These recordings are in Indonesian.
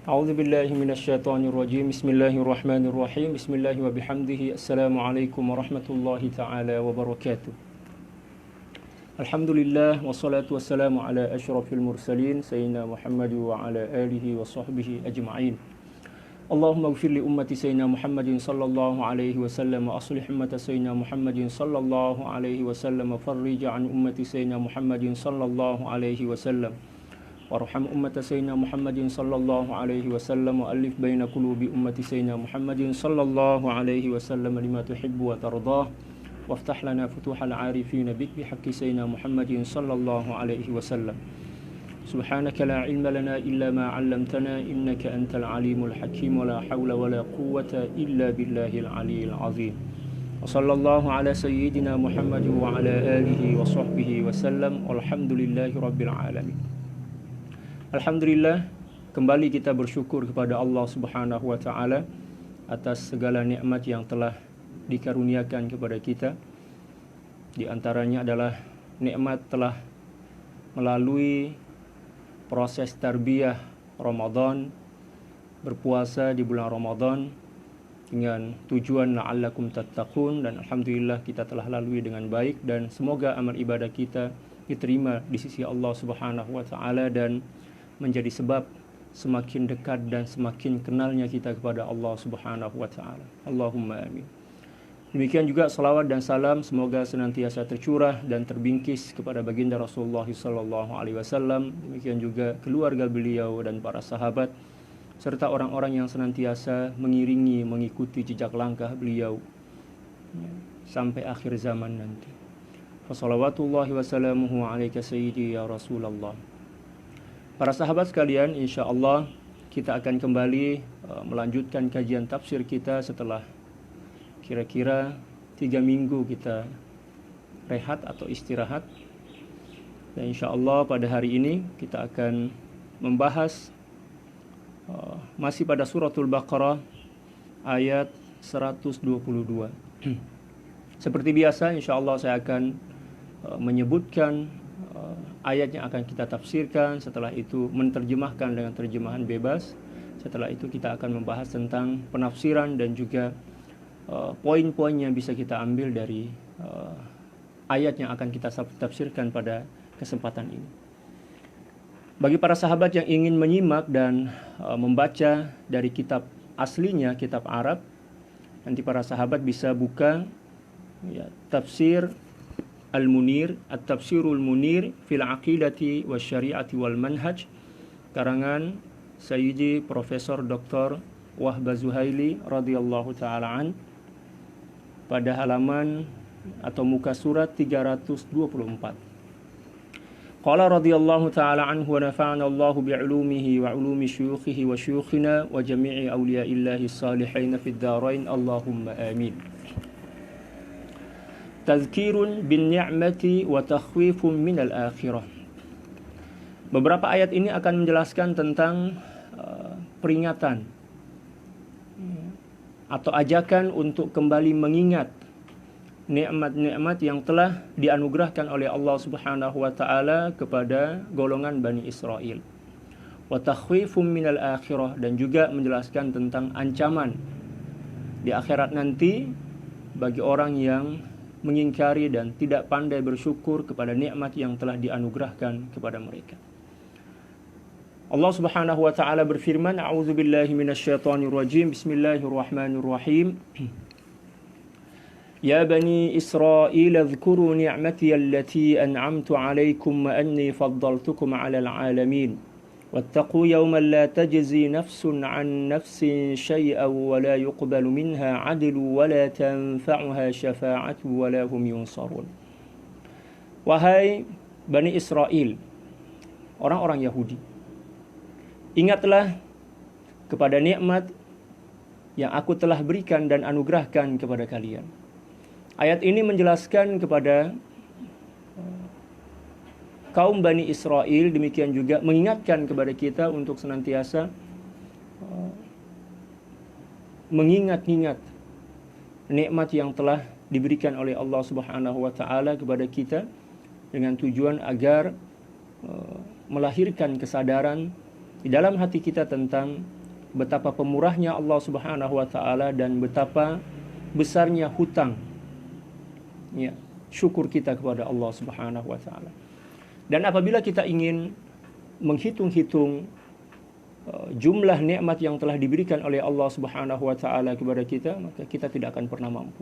A'udzu billahi minasyaitonir rajim. Bismillahirrahmanirrahim. Bismillahi wa bihamdihi. Assalamualaikum warahmatullahi taala wabarakatuh. Alhamdulillah wassalatu wassalamu ala asyrafil mursalin sayyidina Muhammad wa ala alihi wa sahbihi ajma'in. Allahumma ighfir li ummati sayyidina Muhammadin sallallahu alaihi wasallam wa aslih ummata sayyidina Muhammadin sallallahu alaihi wasallam wa farrij an ummati sayyidina Muhammadin sallallahu alaihi wasallam. وارحم أمة سيدنا محمد صلى الله عليه وسلم وألف بين قلوب أمة سيدنا محمد صلى الله عليه وسلم لما تحب وترضاه وافتح لنا فتوح العارفين بك بحق سيدنا محمد صلى الله عليه وسلم سبحانك لا علم لنا إلا ما علمتنا إنك أنت العليم الحكيم ولا حول ولا قوة إلا بالله العلي العظيم وصلى الله على سيدنا محمد وعلى آله وصحبه وسلم والحمد لله رب العالمين. Alhamdulillah, kembali kita bersyukur kepada Allah Subhanahu wa taala atas segala nikmat yang telah dikaruniakan kepada kita. Di antaranya adalah nikmat telah melalui proses tarbiyah Ramadan, berpuasa di bulan Ramadan dengan tujuan la'allakum tattaqun, dan alhamdulillah kita telah lalui dengan baik dan semoga amal ibadah kita diterima di sisi Allah Subhanahu wa taala dan menjadi sebab semakin dekat dan semakin kenalnya kita kepada Allah Subhanahu wa taala. Allahumma amin. Demikian juga salawat dan salam semoga senantiasa tercurah dan terbingkis kepada baginda Rasulullah sallallahu alaihi wasallam, demikian juga keluarga beliau dan para sahabat serta orang-orang yang senantiasa mengiringi mengikuti jejak langkah beliau sampai akhir zaman nanti. Wassalawatullahi wassalamuhu alaika sayyidi ya Rasulullah. Para sahabat sekalian, insya Allah kita akan kembali melanjutkan kajian tafsir kita setelah kira-kira 3 minggu kita rehat atau istirahat. Dan insya Allah pada hari ini kita akan membahas masih pada suratul Baqarah ayat 122. Seperti biasa, insya Allah saya akan menyebutkan ayat yang akan kita tafsirkan, setelah itu menerjemahkan dengan terjemahan bebas. Setelah itu kita akan membahas tentang penafsiran dan juga poin-poin yang bisa kita ambil dari ayat yang akan kita tafsirkan pada kesempatan ini. Bagi para sahabat yang ingin menyimak dan membaca dari kitab aslinya, kitab Arab, nanti para sahabat bisa buka tafsir Al-Munir, At-Tafsirul Munir fil Aqidati Wasyari'ati wal Manhaj, karangan Sayyidi Profesor Dr. Wahbah Zuhaili radhiyallahu taala an, pada halaman atau muka surat 324. Qala radhiyallahu taala anhu wa nafa'ana Allahu bi'ulumihi wa 'ulumi syuyukhihi wa syuyukhina wa jami'i awliya'illahi salihin fid dharain Allahumma amin. Tazkirun bin ni'mati wa takhwifun minal akhirah. Beberapa ayat ini akan menjelaskan tentang peringatan atau ajakan untuk kembali mengingat nikmat-nikmat yang telah dianugerahkan oleh Allah Subhanahu wa taala kepada golongan Bani Israel. Wa takhwifun minal akhirah, dan juga menjelaskan tentang ancaman di akhirat nanti bagi orang yang mengingkari dan tidak pandai bersyukur kepada nikmat yang telah dianugerahkan kepada mereka. Allah Subhanahu wa taala berfirman, A'udzu billahi minasyaitonir rajim. Bismillahirrahmanirrahim. Ya bani Israil, adhkuru ni'mati allati an'amtu 'alaikum wa anni faddaltukum 'alal 'alamin. واتقوا يوما لا تجزي نفس عن نفس شيئا ولا يقبل منها عدل ولا تنفعها شفاعة ولا هم ينصرون. Wahai Bani Israel, orang-orang Yahudi, ingatlah kepada nikmat yang aku telah berikan dan anugerahkan kepada kalian. Ayat ini menjelaskan kepada kaum Bani Israel, demikian juga mengingatkan kepada kita untuk senantiasa mengingat-ingat nikmat yang telah diberikan oleh Allah Subhanahu wa taala kepada kita dengan tujuan agar melahirkan kesadaran di dalam hati kita tentang betapa pemurahnya Allah Subhanahu wa taala dan betapa besarnya hutang ya, syukur kita kepada Allah Subhanahu wa taala. Dan apabila kita ingin menghitung-hitung jumlah nikmat yang telah diberikan oleh Allah Subhanahu wa taala kepada kita, maka kita tidak akan pernah mampu.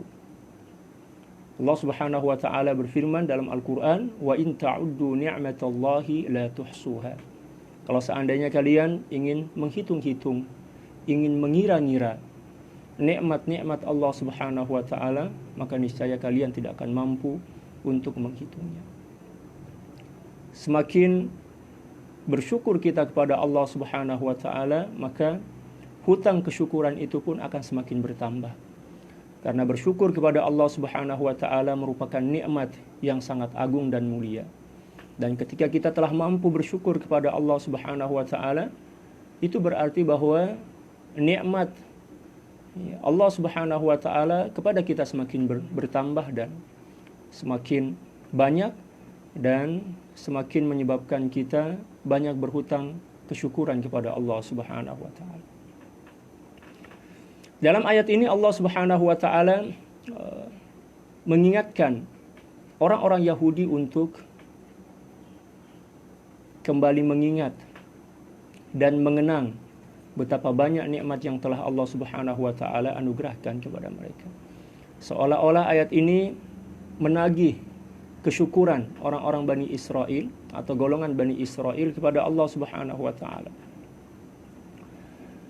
Allah Subhanahu wa taala berfirman dalam Al-Qur'an, "Wa in ta'uddu ni'matallahi la tuhsuha." Kalau seandainya kalian ingin menghitung-hitung, ingin mengira-ngira nikmat-nikmat Allah Subhanahu wa taala, maka niscaya kalian tidak akan mampu untuk menghitungnya. Semakin bersyukur kita kepada Allah Subhanahu wa taala, maka hutang kesyukuran itu pun akan semakin bertambah. Karena bersyukur kepada Allah Subhanahu wa taala merupakan nikmat yang sangat agung dan mulia. Dan ketika kita telah mampu bersyukur kepada Allah Subhanahu wa taala, itu berarti bahwa nikmat Allah Subhanahu wa taala kepada kita semakin bertambah dan semakin banyak, dan semakin menyebabkan kita banyak berhutang kesyukuran kepada Allah Subhanahu wa taala. Dalam ayat ini Allah Subhanahu wa taala mengingatkan orang-orang Yahudi untuk kembali mengingat dan mengenang betapa banyak nikmat yang telah Allah Subhanahu wa taala anugerahkan kepada mereka. Seolah-olah ayat ini menagih kesyukuran orang-orang Bani Israel atau golongan Bani Israel kepada Allah Subhanahu wa taala.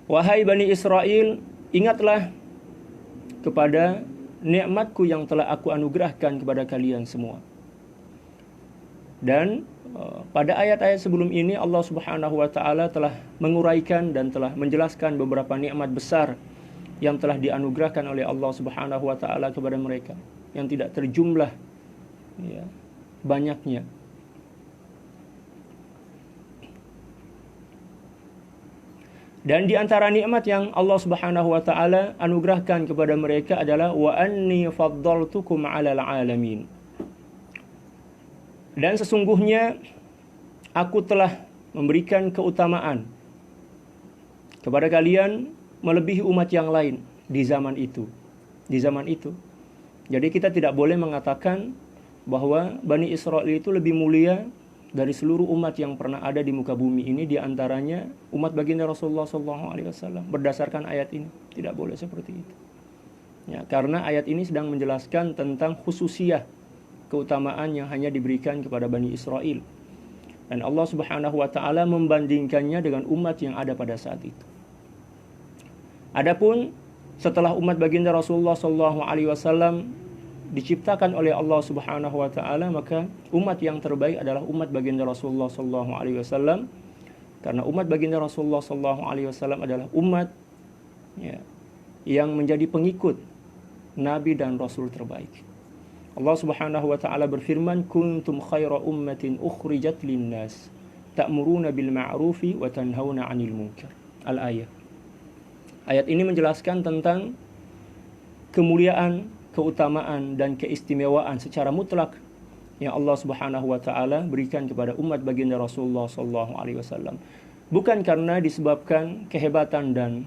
Wahai Bani Israel, ingatlah kepada nikmatku yang telah aku anugerahkan kepada kalian semua. Dan pada ayat-ayat sebelum ini Allah Subhanahu wa taala telah menguraikan dan telah menjelaskan beberapa nikmat besar yang telah dianugerahkan oleh Allah Subhanahu wa taala kepada mereka yang tidak terjumlah ya, banyaknya. Dan di antara nikmat yang Allah Subhanahu wa taala anugerahkan kepada mereka adalah wa anni faddaltukum 'alal 'alamin. Dan sesungguhnya aku telah memberikan keutamaan kepada kalian melebihi umat yang lain di zaman itu. Di zaman itu. Jadi kita tidak boleh mengatakan bahwa Bani Israel itu lebih mulia dari seluruh umat yang pernah ada di muka bumi ini, di antaranya umat baginda Rasulullah SAW, berdasarkan ayat ini. Tidak boleh seperti itu. Ya, karena ayat ini sedang menjelaskan tentang khususiyah keutamaan yang hanya diberikan kepada Bani Israel. Dan Allah Subhanahu wa taala membandingkannya dengan umat yang ada pada saat itu. Adapun setelah umat baginda Rasulullah SAW diciptakan oleh Allah Subhanahu wa taala, maka umat yang terbaik adalah umat baginda Rasulullah sallallahu alaihi wasallam, karena umat baginda Rasulullah sallallahu alaihi wasallam adalah umat ya, yang menjadi pengikut nabi dan rasul terbaik. Allah Subhanahu wa taala berfirman, kuntum khaira ummatin ukhrijat linnas ta'muruna bil ma'rufi wa tanhauna 'anil munkar. Al-ayat. Ayat ini menjelaskan tentang kemuliaan, keutamaan dan keistimewaan secara mutlak yang Allah Subhanahu wa taala berikan kepada umat baginda Rasulullah sallallahu alaihi wasallam. Bukan karena disebabkan kehebatan dan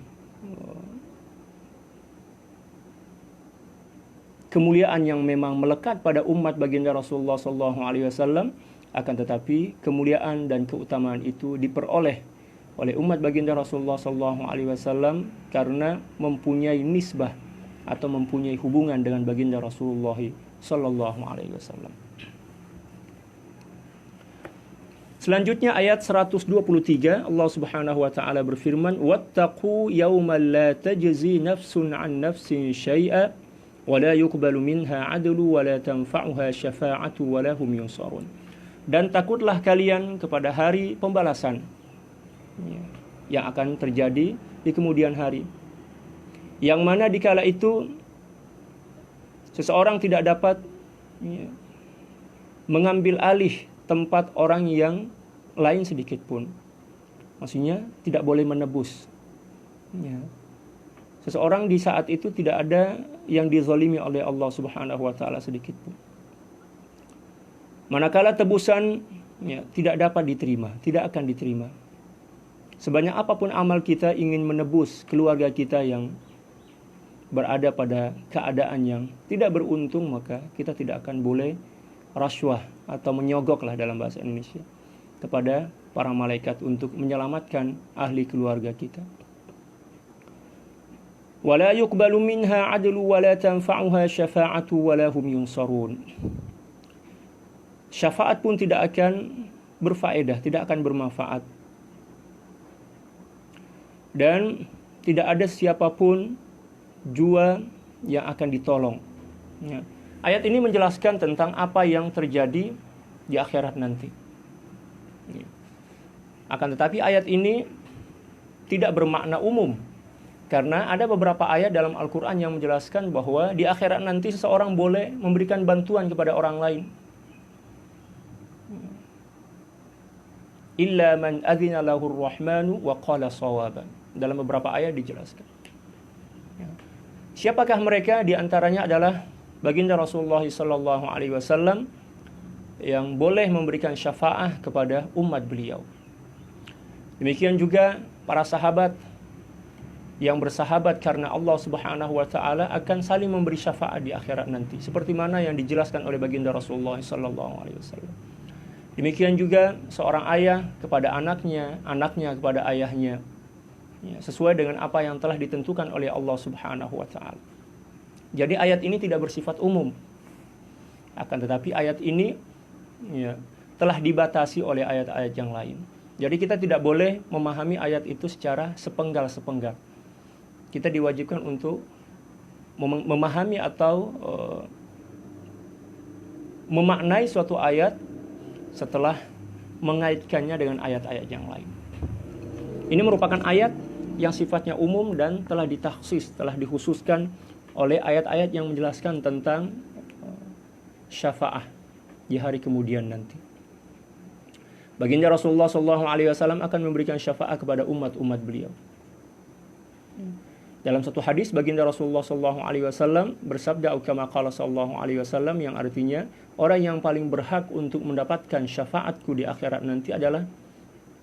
kemuliaan yang memang melekat pada umat baginda Rasulullah sallallahu alaihi wasallam, akan tetapi kemuliaan dan keutamaan itu diperoleh oleh umat baginda Rasulullah sallallahu alaihi wasallam karena mempunyai nisbah atau mempunyai hubungan dengan baginda Rasulullah sallallahu alaihi wasallam. Selanjutnya ayat 123, Allah Subhanahu wa taala berfirman, "Wattaqu yawman la tajzi nafsun 'an nafsin syai'a wa la yuqbalu minha 'adlu wa la tanfa'uha syafa'atu wa lahum yunsarun." Dan takutlah kalian kepada hari pembalasan yang akan terjadi di kemudian hari, yang mana dikala itu seseorang tidak dapat mengambil alih tempat orang yang lain sedikit pun. Maksudnya tidak boleh menebus. Seseorang di saat itu tidak ada yang dizalimi oleh Allah Subhanahu wa taala sedikit pun. Manakala tebusan tidak dapat diterima, tidak akan diterima. Sebanyak apapun amal kita ingin menebus keluarga kita yang berada pada keadaan yang tidak beruntung, maka kita tidak akan boleh rashwah atau menyogok lah dalam bahasa Indonesia kepada para malaikat untuk menyelamatkan ahli keluarga kita. Wala yuqbalu minha 'adlu wala tanfa'uha syafa'atu wala hum yunsarun. Syafaat pun tidak akan berfaedah, tidak akan bermanfaat. Dan tidak ada siapapun jua yang akan ditolong. Ya. Ayat ini menjelaskan tentang apa yang terjadi di akhirat nanti. Ya. Akan tetapi ayat ini tidak bermakna umum. Karena ada beberapa ayat dalam Al-Quran yang menjelaskan bahwa di akhirat nanti seseorang boleh memberikan bantuan kepada orang lain. Illa man adzina lahur rahmanu wa qala sawaban. Dalam beberapa ayat dijelaskan. Siapakah mereka? Di antaranya adalah baginda Rasulullah SAW yang boleh memberikan syafaat kepada umat beliau. Demikian juga para sahabat yang bersahabat karena Allah Subhanahu wa taala akan saling memberi syafaat di akhirat nanti, seperti mana yang dijelaskan oleh baginda Rasulullah SAW. Demikian juga seorang ayah kepada anaknya, anaknya kepada ayahnya, ya, sesuai dengan apa yang telah ditentukan oleh Allah Subhanahu wa taala. Jadi ayat ini tidak bersifat umum. Akan tetapi ayat ini ya, telah dibatasi oleh ayat-ayat yang lain. Jadi kita tidak boleh memahami ayat itu secara sepenggal-sepenggal. Kita diwajibkan untuk memahami atau memaknai suatu ayat setelah mengaitkannya dengan ayat-ayat yang lain. Ini merupakan ayat yang sifatnya umum dan telah ditakhsis, telah dikhususkan oleh ayat-ayat yang menjelaskan tentang syafaat di hari kemudian nanti. Baginda Rasulullah SAW akan memberikan syafaat kepada umat-umat beliau. Dalam satu hadis baginda Rasulullah SAW bersabda kama qala sallallahu alaihi wasallam, yang artinya orang yang paling berhak untuk mendapatkan syafaatku di akhirat nanti adalah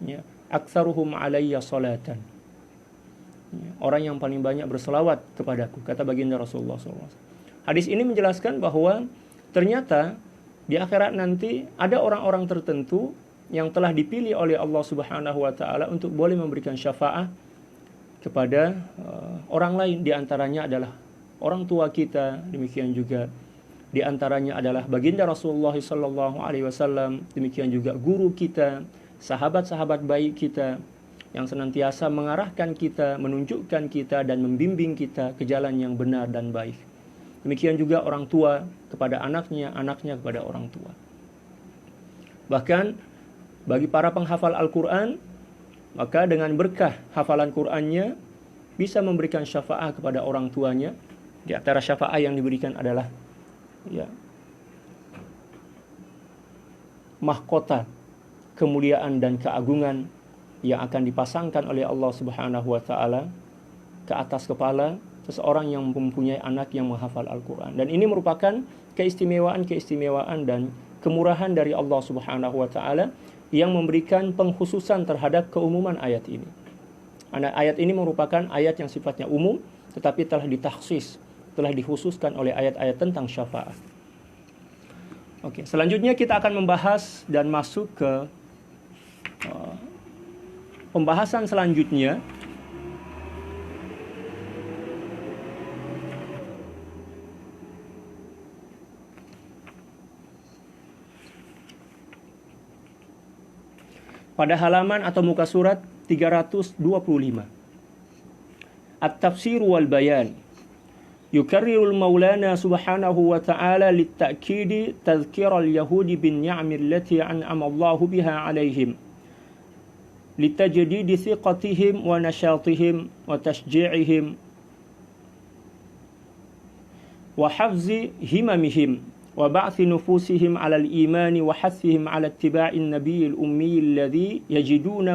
ya, aktsaruhum alayya salatan. Ya, orang yang paling banyak berselawat kepadaku, kata baginda Rasulullah SAW. Hadis ini menjelaskan bahwa ternyata di akhirat nanti ada orang-orang tertentu yang telah dipilih oleh Allah Subhanahu wa taala untuk boleh memberikan syafaat kepada orang lain. Di antaranya adalah orang tua kita, demikian juga di antaranya adalah baginda Rasulullah SAW, demikian juga guru kita, sahabat-sahabat baik kita yang senantiasa mengarahkan kita, menunjukkan kita dan membimbing kita ke jalan yang benar dan baik. Demikian juga orang tua kepada anaknya, anaknya kepada orang tua. Bahkan bagi para penghafal Al-Quran, maka dengan berkah hafalan Qurannya bisa memberikan syafaat kepada orang tuanya. Di antara syafaat yang diberikan adalah ya, mahkota kemuliaan dan keagungan yang akan dipasangkan oleh Allah Subhanahu wa taala ke atas kepala seseorang yang mempunyai anak yang menghafal Al-Quran. Dan ini merupakan keistimewaan dan kemurahan dari Allah Subhanahu wa taala yang memberikan pengkhususan terhadap keumuman ayat ini. Ayat ini merupakan ayat yang sifatnya umum, tetapi telah ditakhsis, telah dikhususkan oleh ayat-ayat tentang syafaat. Oke, selanjutnya kita akan membahas dan masuk ke pembahasan selanjutnya, pada halaman atau muka surat 325. At-tafsir wal bayan. Yukarrirul Maulana subhanahu wa ta'ala lit-ta'kidi tadhkira al-yahudi bin ni'ami allati an'ama Allahu biha 'alaihim. Litajdidi thiqatihim wa nashatihim wa tashji'ihim wa hafzi himamihim وبعث نفوسهم على الإيمان وحثهم على اتباع النبي الأمي الذي يجدون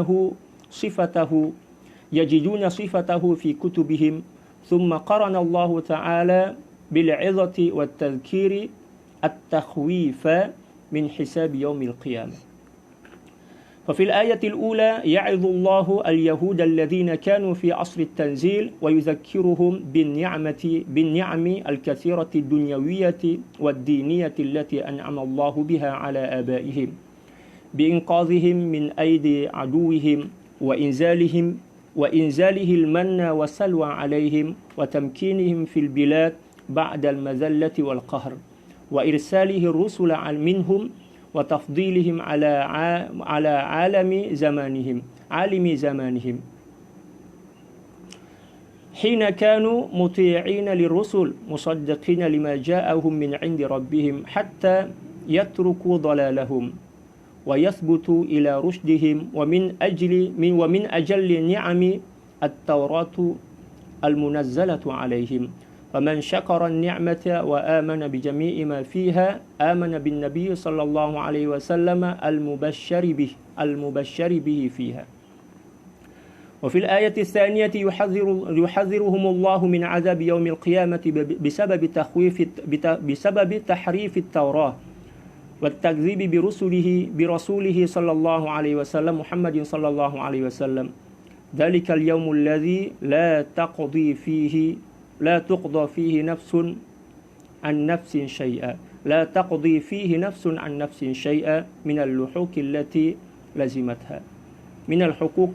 صفته في كتبهم ثم قرن الله تعالى بالعظة والتذكير التخويف من حساب يوم القيامة. ففي الآية الأولى يعظ الله اليهود الذين كانوا في عصر التنزيل ويذكرهم بالنعم الكثيرة الدنيوية والدينية التي أنعم الله بها على آبائهم بإنقاذهم من أيدي عدوهم وإنزاله المن والسلوى عليهم وتمكينهم في البلاد بعد المذلة والقهر وإرساله الرسل منهم وتفضيلهم على عالم زمانهم حين كانوا مطيعين للرسل مصدقين لما جاءهم من عند ربهم حتى يتركوا ضلالهم ويثبتوا إلى رشدهم ومن أجل نعم التوراة المنزلة عليهم فمن شكر النعمة وآمن بجميع ما فيها آمن بالنبي صلى الله عليه وسلم المبشر به فيها وفي الآية الثانية يحذرهم الله من عذاب يوم القيامة بسبب تحريف التوراة والتكذيب برسوله صلى الله عليه وسلم محمد صلى الله عليه وسلم ذلك اليوم الذي لا تقضى فيه نفس عن نفس شيئا لا تقضي فيه نفس عن نفس شيئا من الحقوق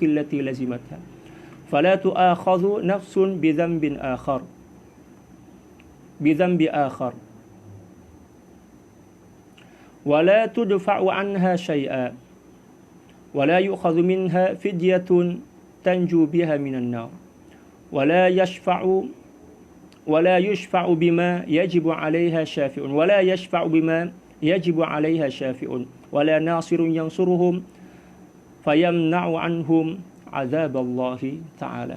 التي لزمتها فلا تؤاخذ نفس بذنب آخر ولا تدفع عنها شيئا ولا يؤخذ منها فدية تنجو بها من النار ولا يشفع بما يجب عليها شافع ولا ناصر ينصرهم فيمنع عنهم عذاب الله تعالى.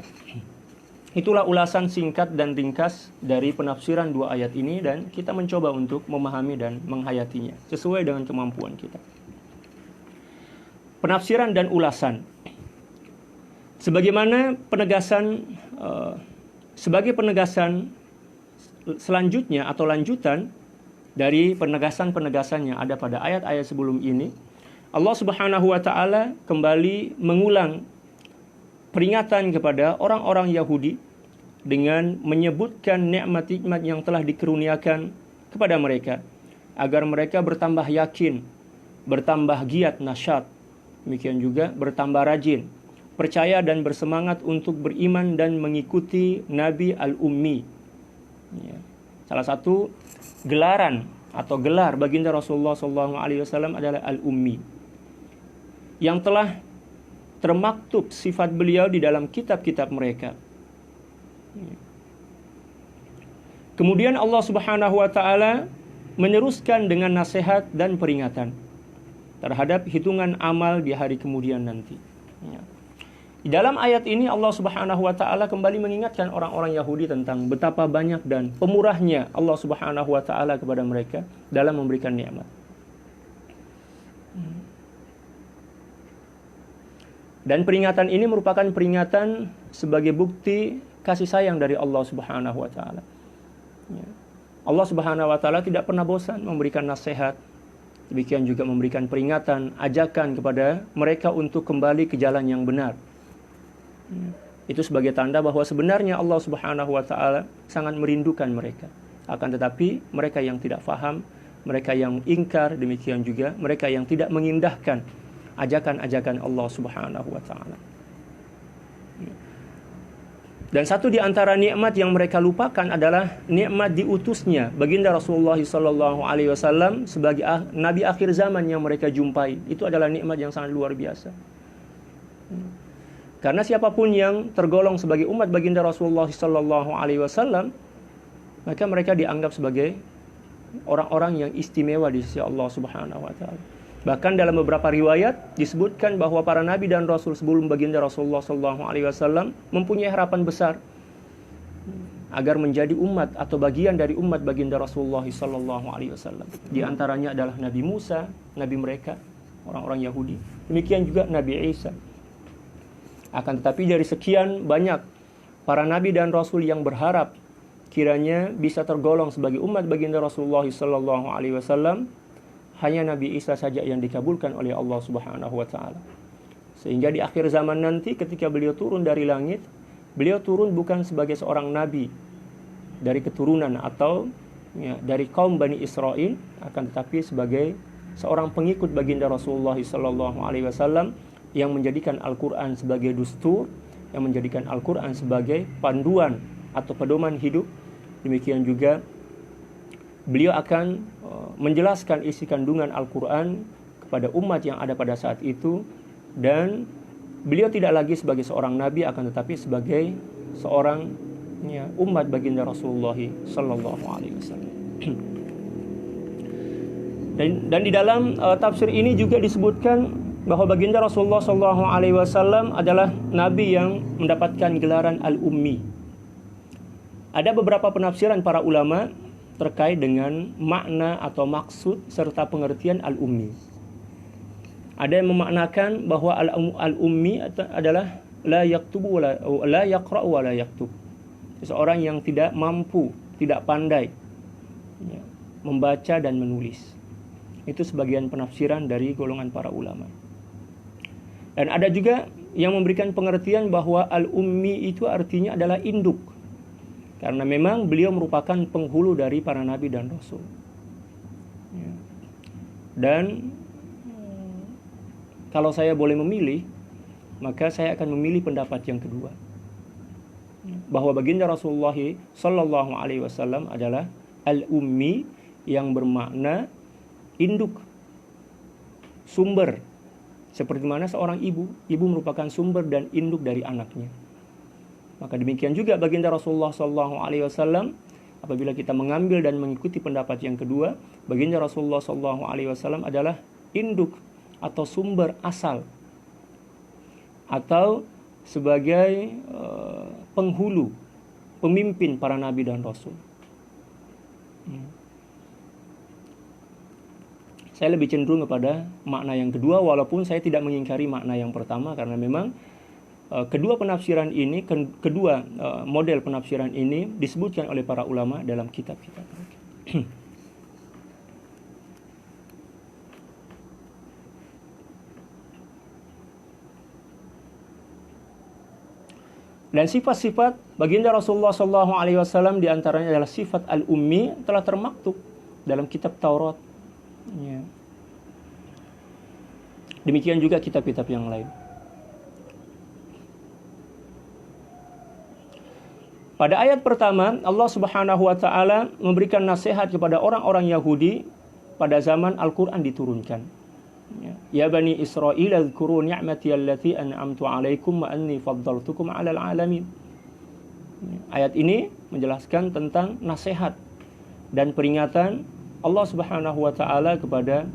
Itulah ulasan singkat dan ringkas dari penafsiran dua ayat ini dan kita mencoba untuk memahami dan menghayatinya sesuai dengan kemampuan kita. Penafsiran dan ulasan. Sebagaimana sebagai penegasan selanjutnya atau lanjutan dari penegasan-penegasan yang ada pada ayat-ayat sebelum ini, Allah Subhanahu wa taala kembali mengulang peringatan kepada orang-orang Yahudi dengan menyebutkan nikmat-nikmat yang telah dikaruniakan kepada mereka agar mereka bertambah yakin, bertambah giat nasyat, demikian juga bertambah rajin, percaya dan bersemangat untuk beriman dan mengikuti Nabi Al-Ummi. Ya. Salah satu gelaran atau gelar baginda Rasulullah SAW adalah Al-Ummi, yang telah termaktub sifat beliau di dalam kitab-kitab mereka. Kemudian Allah Subhanahu wa taala meneruskan dengan nasihat dan peringatan terhadap hitungan amal di hari kemudian nanti. Di dalam ayat ini Allah Subhanahu wa taala kembali mengingatkan orang-orang Yahudi tentang betapa banyak dan pemurahnya Allah Subhanahu wa taala kepada mereka dalam memberikan nikmat. Dan peringatan ini merupakan peringatan sebagai bukti kasih sayang dari Allah Subhanahu wa taala. Allah Subhanahu wa taala tidak pernah bosan memberikan nasihat, demikian juga memberikan peringatan, ajakan kepada mereka untuk kembali ke jalan yang benar. Itu sebagai tanda bahwa sebenarnya Allah Subhanahu wa taala sangat merindukan mereka. Akan tetapi mereka yang tidak faham, mereka yang ingkar, demikian juga mereka yang tidak mengindahkan ajakan-ajakan Allah Subhanahu wa taala. Dan satu di antara nikmat yang mereka lupakan adalah nikmat diutusnya baginda Rasulullah sallallahu alaihi wasallam sebagai nabi akhir zaman yang mereka jumpai. Itu adalah nikmat yang sangat luar biasa. Karena siapapun yang tergolong sebagai umat baginda Rasulullah sallallahu alaihi wasallam, maka mereka dianggap sebagai orang-orang yang istimewa di sisi Allah Subhanahu wa taala. Bahkan dalam beberapa riwayat disebutkan bahwa para nabi dan rasul sebelum baginda Rasulullah SAW mempunyai harapan besar agar menjadi umat atau bagian dari umat baginda Rasulullah SAW. Di antaranya adalah Nabi Musa, nabi mereka, orang-orang Yahudi. Demikian juga Nabi Isa. Akan tetapi dari sekian banyak para nabi dan rasul yang berharap kiranya bisa tergolong sebagai umat baginda Rasulullah SAW, hanya Nabi Isa saja yang dikabulkan oleh Allah Subhanahu wa taala. Sehingga di akhir zaman nanti ketika beliau turun dari langit, beliau turun bukan sebagai seorang nabi dari keturunan atau dari kaum Bani Israel, akan tetapi sebagai seorang pengikut baginda Rasulullah SAW yang menjadikan Al-Quran sebagai dustur, yang menjadikan Al-Quran sebagai panduan atau pedoman hidup. Demikian juga beliau akan menjelaskan isi kandungan Al-Quran kepada umat yang ada pada saat itu, dan beliau tidak lagi sebagai seorang nabi, akan tetapi sebagai seorang umat baginda Rasulullah sallallahu alaihi wasallam. Dan di dalam tafsir ini juga disebutkan bahwa baginda Rasulullah sallallahu alaihi wasallam adalah nabi yang mendapatkan gelaran al-ummi. Ada beberapa penafsiran para ulama terkait dengan makna atau maksud serta pengertian al-ummi. Ada yang memaknakan bahwa al-ummi adalah la yaktubu wa la yaqra wa la yaktub. Seseorang yang tidak mampu, tidak pandai membaca dan menulis. Itu sebagian penafsiran dari golongan para ulama. Dan ada juga yang memberikan pengertian bahwa al-ummi itu artinya adalah induk. Karena memang beliau merupakan penghulu dari para nabi dan rasul. Dan kalau saya boleh memilih, maka saya akan memilih pendapat yang kedua. Bahwa baginda Rasulullah sallallahu alaihi wasallam adalah al-ummi yang bermakna induk, sumber. Seperti mana seorang ibu merupakan sumber dan induk dari anaknya. Maka demikian juga baginda Rasulullah sallallahu alaihi wasallam, apabila kita mengambil dan mengikuti pendapat yang kedua, baginda Rasulullah sallallahu alaihi wasallam adalah induk atau sumber asal, atau sebagai penghulu, pemimpin para nabi dan rasul. Saya lebih cenderung kepada makna yang kedua, walaupun saya tidak mengingkari makna yang pertama, karena memang kedua penafsiran ini, kedua model penafsiran ini disebutkan oleh para ulama dalam kitab-kitab mereka. Dan sifat-sifat baginda Rasulullah SAW di antaranya adalah sifat al-ummi telah termaktub dalam kitab Taurat. Ya. Demikian juga kitab-kitab yang lain. Pada ayat pertama, Allah Subhanahu wa taala memberikan nasihat kepada orang-orang Yahudi pada zaman Al-Qur'an diturunkan. Ya Bani Israil, azkuru ni'mati allati an'amtu 'alaikum wa anni faddaltukum 'alal 'alamin. Ayat ini menjelaskan tentang nasihat dan peringatan Allah Subhanahu wa taala kepada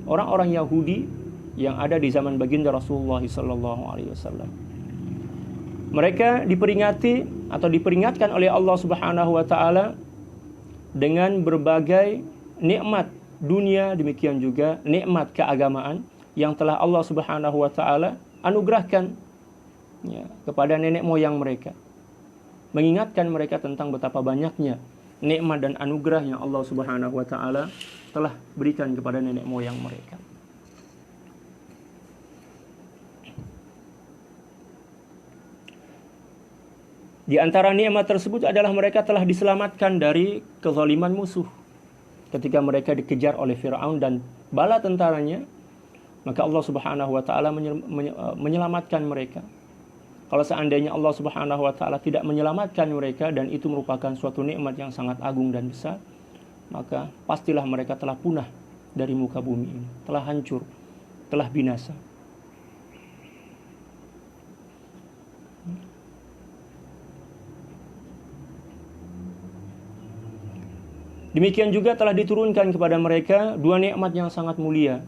orang-orang Yahudi yang ada di zaman baginda Rasulullah sallallahu alaihi wasallam. Mereka diperingati atau diperingatkan oleh Allah Subhanahu wa taala dengan berbagai nikmat dunia, demikian juga nikmat keagamaan yang telah Allah Subhanahu wa taala anugerahkan kepada nenek moyang mereka. Mengingatkan mereka tentang betapa banyaknya nikmat dan anugerah yang Allah Subhanahu wa taala telah berikan kepada nenek moyang mereka. Di antara nikmat tersebut adalah mereka telah diselamatkan dari kezaliman musuh. Ketika mereka dikejar oleh Fir'aun dan bala tentaranya, maka Allah Subhanahu wa taala menyelamatkan mereka. Kalau seandainya Allah Subhanahu wa taala tidak menyelamatkan mereka, dan itu merupakan suatu nikmat yang sangat agung dan besar, maka pastilah mereka telah punah dari muka bumi ini, telah hancur, telah binasa. Demikian juga telah diturunkan kepada mereka dua nikmat yang sangat mulia,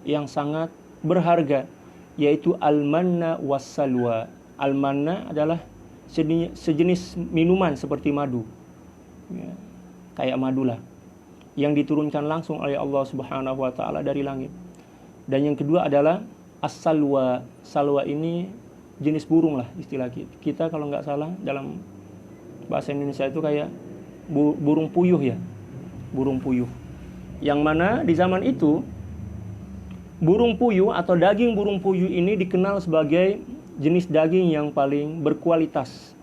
yang sangat berharga, yaitu al-manna was-salwa. Al-manna adalah sejenis minuman seperti madu, kayak madu lah, yang diturunkan langsung oleh Allah Subhanahu wa taala dari langit. Dan yang kedua adalah as-salwa. Salwa ini jenis burung lah istilah kita, kalau nggak salah dalam bahasa Indonesia itu kayak burung puyuh ya. Burung puyuh, yang mana di zaman itu burung puyuh atau daging burung puyuh ini dikenal sebagai jenis daging yang paling berkualitas,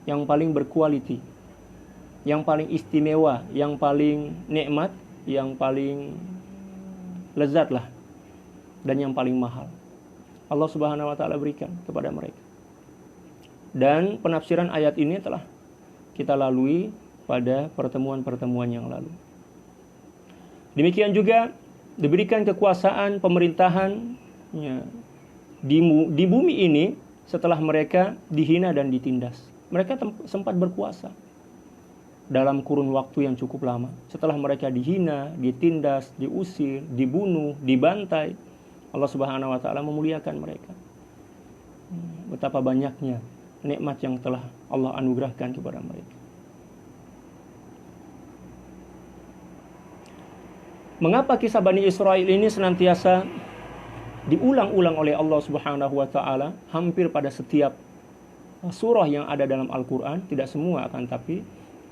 yang paling berkualiti, yang paling istimewa, yang paling nikmat, yang paling lezat lah, dan yang paling mahal. Allah Subhanahu wa taala berikan kepada mereka. Dan penafsiran ayat ini telah kita lalui pada pertemuan-pertemuan yang lalu. Demikian juga diberikan kekuasaan pemerintahan di bumi ini setelah mereka dihina dan ditindas. Mereka sempat berkuasa dalam kurun waktu yang cukup lama. Setelah mereka dihina, ditindas, diusir, dibunuh, dibantai, Allah Subhanahu wa taala memuliakan mereka. Betapa banyaknya nikmat yang telah Allah anugerahkan kepada mereka. Mengapa kisah Bani Israel ini senantiasa diulang-ulang oleh Allah Subhanahu wa taala hampir pada setiap surah yang ada dalam Al-Qur'an? Tidak semua, akan tapi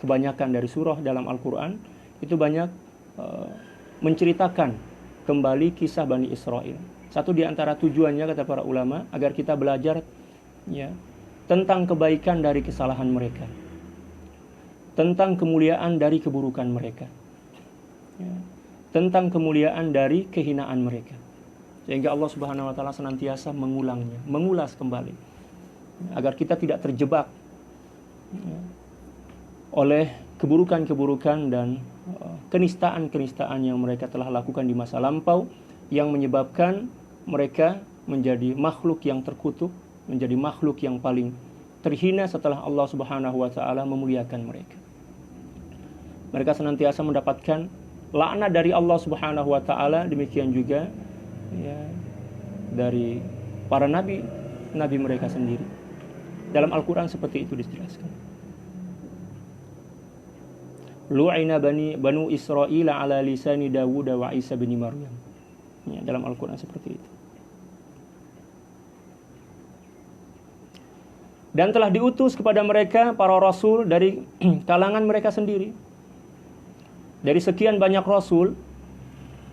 kebanyakan dari surah dalam Al-Qur'an itu banyak menceritakan kembali kisah Bani Israel. Satu di antara tujuannya, kata para ulama, agar kita belajar tentang kebaikan dari kesalahan mereka, tentang kemuliaan dari keburukan mereka, tentang kemuliaan dari kehinaan mereka. Sehingga Allah Subhanahu wa taala senantiasa mengulangnya, mengulas kembali, agar kita tidak terjebak oleh keburukan-keburukan dan kenistaan-kenistaan yang mereka telah lakukan di masa lampau, yang menyebabkan mereka menjadi makhluk yang terkutuk, menjadi makhluk yang paling terhina setelah Allah Subhanahu wa taala memuliakan mereka. Mereka senantiasa mendapatkan laknat dari Allah Subhanahu wa taala, demikian juga dari para nabi mereka sendiri. Dalam Al-Qur'an seperti itu dijelaskan. Lu'ina banu Israil ala lisani Dawud wa Isa bin Maryam. Dalam Al-Qur'an seperti itu. Dan telah diutus kepada mereka para rasul dari kalangan mereka sendiri. Dari sekian banyak rasul,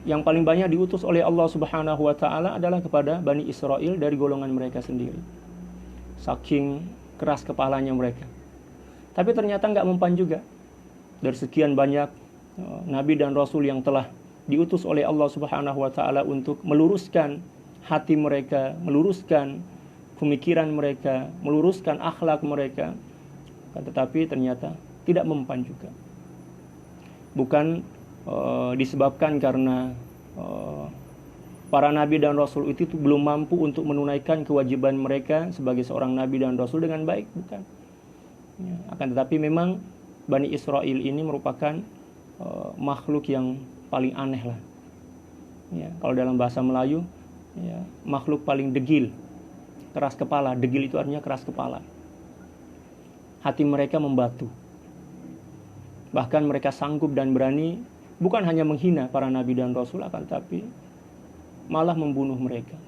yang paling banyak diutus oleh Allah Subhanahu wa taala adalah kepada Bani Israel dari golongan mereka sendiri. Saking keras kepalanya mereka. Tapi ternyata enggak mempan juga. Dari sekian banyak nabi dan rasul yang telah diutus oleh Allah Subhanahu wa taala untuk meluruskan hati mereka, meluruskan pemikiran mereka, meluruskan akhlak mereka, tetapi ternyata tidak mempan juga. Bukan disebabkan karena para nabi dan rasul itu belum mampu untuk menunaikan kewajiban mereka sebagai seorang nabi dan rasul dengan baik, bukan. Akan tetapi memang Bani Israel ini merupakan makhluk yang paling aneh lah. Kalau dalam bahasa Melayu, makhluk paling degil, keras kepala. Degil itu artinya keras kepala. Hati mereka membatu. Bahkan mereka sanggup dan berani bukan hanya menghina para nabi dan rasul, akan tapi malah membunuh mereka.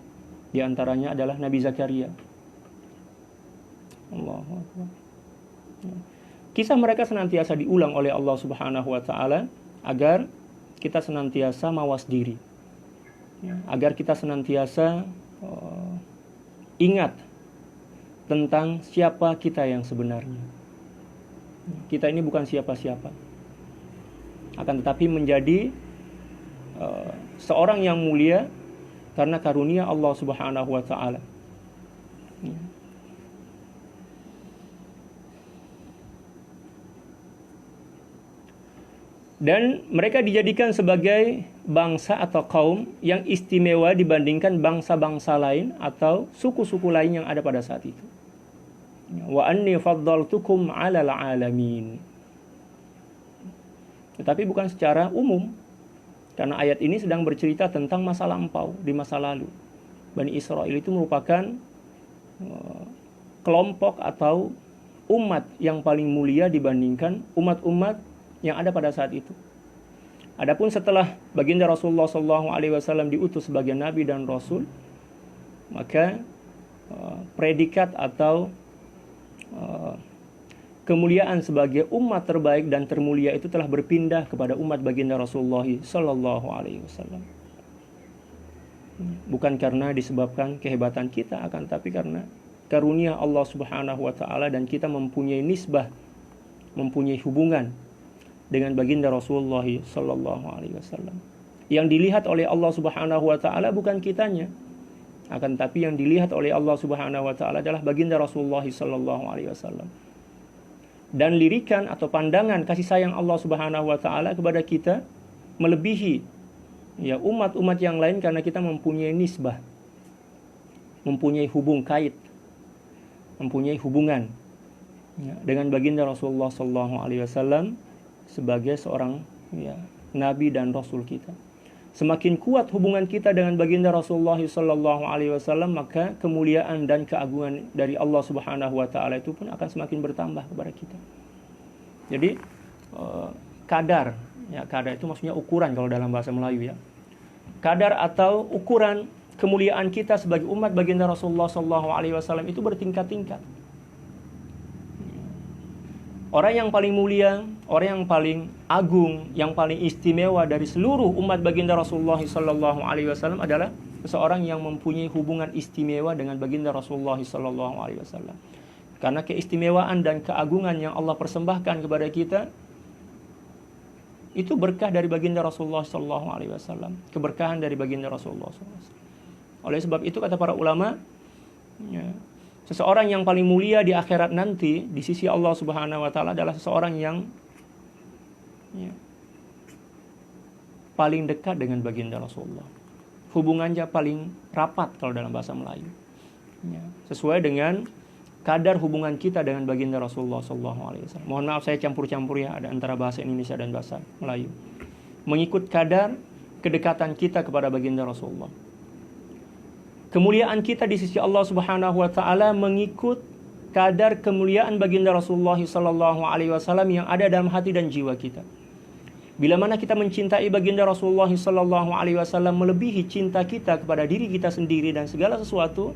Di antaranya adalah Nabi Zakaria. Allahu Akbar. Kisah mereka senantiasa diulang oleh Allah Subhanahu wa taala agar kita senantiasa mawas diri. Agar kita senantiasa ingat tentang siapa kita yang sebenarnya. Kita ini bukan siapa-siapa. Akan tetapi menjadi seorang yang mulia karena karunia Allah Subhanahu wa taala. Dan mereka dijadikan sebagai bangsa atau kaum yang istimewa dibandingkan bangsa-bangsa lain atau suku-suku lain yang ada pada saat itu. Wa anni faddaltukum 'alal 'alamin. Tetapi bukan secara umum. Karena ayat ini sedang bercerita tentang masa lampau, di masa lalu. Bani Israel itu merupakan kelompok atau umat yang paling mulia dibandingkan umat-umat yang ada pada saat itu. Adapun setelah baginda Rasulullah SAW diutus sebagai nabi dan rasul, maka predikat atau kemuliaan sebagai umat terbaik dan termulia itu telah berpindah kepada umat baginda Rasulullah SAW. Bukan karena disebabkan kehebatan kita, akan tapi karena karunia Allah Subhanahu wa taala, dan kita mempunyai nisbah, mempunyai hubungan dengan baginda Rasulullah sallallahu alaihi wasallam. Yang dilihat oleh Allah Subhanahu wa taala bukan kitanya, akan tapi yang dilihat oleh Allah Subhanahu wa taala adalah baginda Rasulullah sallallahu alaihi wasallam. Dan lirikan atau pandangan kasih sayang Allah Subhanahu wa taala kepada kita melebihi umat-umat yang lain, karena kita mempunyai nisbah, mempunyai kait, mempunyai hubungan dengan baginda Rasulullah sallallahu alaihi wasallam sebagai seorang nabi dan rasul kita. Semakin kuat hubungan kita dengan baginda Rasulullah sallallahu alaihi wasallam, maka kemuliaan dan keagungan dari Allah Subhanahu wa taala itu pun akan semakin bertambah kepada kita. Jadi kadar itu maksudnya ukuran kalau dalam bahasa Melayu ya. Kadar atau ukuran kemuliaan kita sebagai umat baginda Rasulullah sallallahu alaihi wasallam itu bertingkat-tingkat. Orang yang paling mulia, orang yang paling agung, yang paling istimewa dari seluruh umat baginda Rasulullah sallallahu alaihi wasallam adalah seseorang yang mempunyai hubungan istimewa dengan baginda Rasulullah sallallahu alaihi wasallam. Karena keistimewaan dan keagungan yang Allah persembahkan kepada kita itu berkah dari baginda Rasulullah sallallahu alaihi wasallam, keberkahan dari baginda Rasulullah sallallahu alaihi wasallam. Oleh sebab itu kata para ulama, seseorang yang paling mulia di akhirat nanti di sisi Allah Subhanahu wa taala adalah seseorang yang paling dekat dengan baginda Rasulullah. Hubungannya paling rapat kalau dalam bahasa Melayu. Sesuai dengan kadar hubungan kita dengan baginda Rasulullah sallallahu alaihi wasallam. Mohon maaf saya campur-campur ya, ada antara bahasa Indonesia dan bahasa Melayu. Mengikut kadar kedekatan kita kepada baginda Rasulullah. Kemuliaan kita di sisi Allah Subhanahu wa taala mengikut kadar kemuliaan baginda Rasulullah sallallahu alaihi wasallam yang ada dalam hati dan jiwa kita. Bila mana kita mencintai baginda Rasulullah sallallahu alaihi wasallam melebihi cinta kita kepada diri kita sendiri dan segala sesuatu,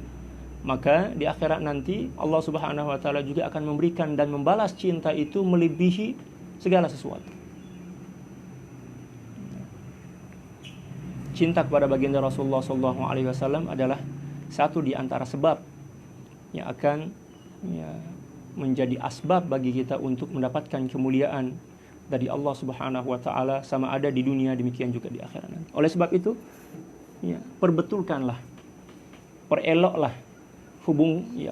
maka di akhirat nanti Allah Subhanahu wa taala juga akan memberikan dan membalas cinta itu melebihi segala sesuatu. Cinta kepada baginda Rasulullah sallallahu alaihi wasallam adalah satu di antara sebab yang akan menjadi asbab bagi kita untuk mendapatkan kemuliaan dari Allah Subhanahu wa taala, sama ada di dunia demikian juga di akhirat nanti. Oleh sebab itu, perbetulkanlah, pereloklah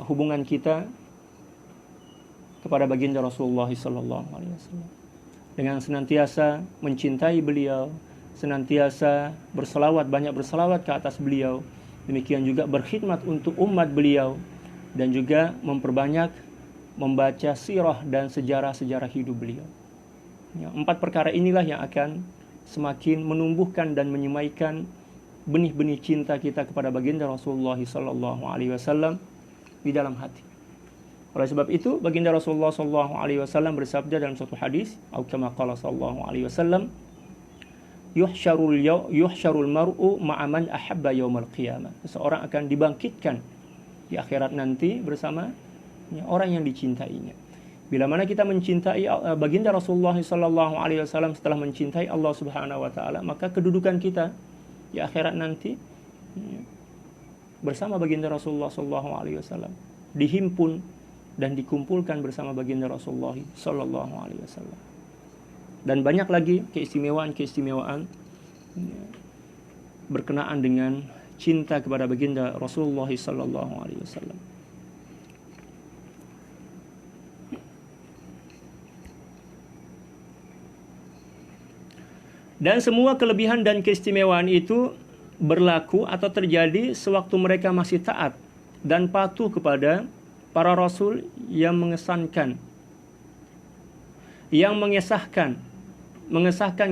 hubungan kita kepada baginda Rasulullah sallallahu alaihi wasallam dengan senantiasa mencintai beliau, senantiasa banyak berselawat ke atas beliau, demikian juga berkhidmat untuk umat beliau, dan juga memperbanyak membaca sirah dan sejarah-sejarah hidup beliau. 4 perkara inilah yang akan semakin menumbuhkan dan menyemaikan benih-benih cinta kita kepada baginda Rasulullah sallallahu alaihi wasallam di dalam hati. Oleh sebab itu baginda Rasulullah sallallahu alaihi wasallam bersabda dalam suatu hadis, atau kama qala sallallahu alaihi wasallam, yuhsyarul mar'u ma'a man ahabba yaumal qiyamah. Seseorang akan dibangkitkan di akhirat nanti bersama orang yang dicintainya. Bila mana kita mencintai baginda Rasulullah sallallahu alaihi wasallam setelah mencintai Allah Subhanahu wa taala, maka kedudukan kita di akhirat nanti bersama baginda Rasulullah sallallahu alaihi wasallam, dihimpun dan dikumpulkan bersama baginda Rasulullah sallallahu alaihi wasallam. Dan banyak lagi keistimewaan berkenaan dengan cinta kepada baginda Rasulullah sallallahu alaihi wasallam. Dan semua kelebihan dan keistimewaan itu berlaku atau terjadi sewaktu mereka masih taat dan patuh kepada para rasul yang mengesahkan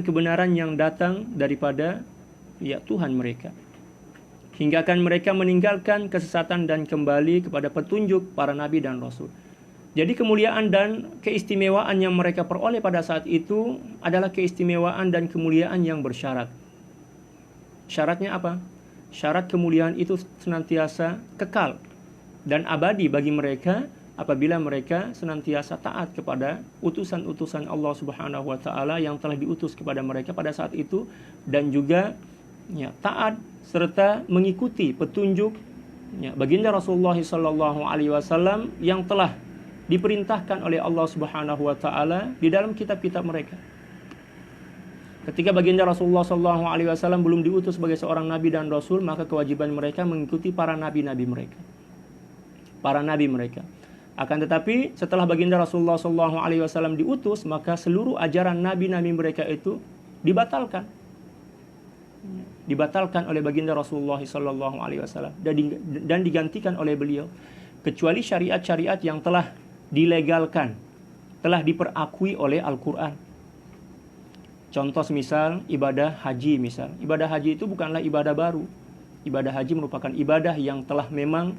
kebenaran yang datang daripada Tuhan mereka, hinggakan mereka meninggalkan kesesatan dan kembali kepada petunjuk para nabi dan rasul. Jadi kemuliaan dan keistimewaan yang mereka peroleh pada saat itu adalah keistimewaan dan kemuliaan yang bersyarat. Syaratnya apa? Syarat kemuliaan itu senantiasa kekal dan abadi bagi mereka apabila mereka senantiasa taat kepada utusan-utusan Allah Subhanahu wa taala yang telah diutus kepada mereka pada saat itu, dan juga taat serta mengikuti petunjuk baginda Rasulullah SAW yang telah diperintahkan oleh Allah Subhanahu wa taala di dalam kitab-kitab mereka. Ketika baginda Rasulullah SAW belum diutus sebagai seorang nabi dan rasul, maka kewajiban mereka mengikuti para nabi-nabi mereka. Para nabi mereka. Akan tetapi setelah baginda Rasulullah SAW diutus, maka seluruh ajaran nabi-nabi mereka itu dibatalkan. Dibatalkan oleh baginda Rasulullah SAW dan digantikan oleh beliau, kecuali syariat-syariat yang telah dilegalkan, telah diperakui oleh Al-Quran. Contoh misal ibadah haji misal. Ibadah haji itu bukanlah ibadah baru. Ibadah haji merupakan ibadah yang telah memang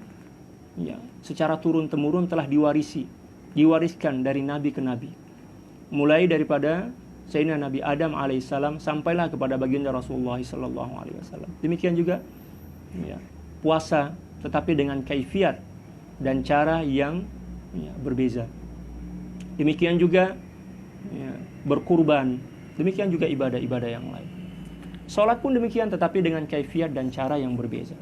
secara turun-temurun telah diwariskan dari nabi ke nabi. Mulai daripada Sayyidina Nabi Adam alaihissalam sampailah kepada baginda Rasulullah sallallahu alaihi wasallam. Demikian juga puasa, tetapi dengan kaifiat dan cara yang berbeza. Demikian juga berkurban. Demikian juga ibadah-ibadah yang lain. Salat pun demikian, tetapi dengan kaifiat dan cara yang berbeza.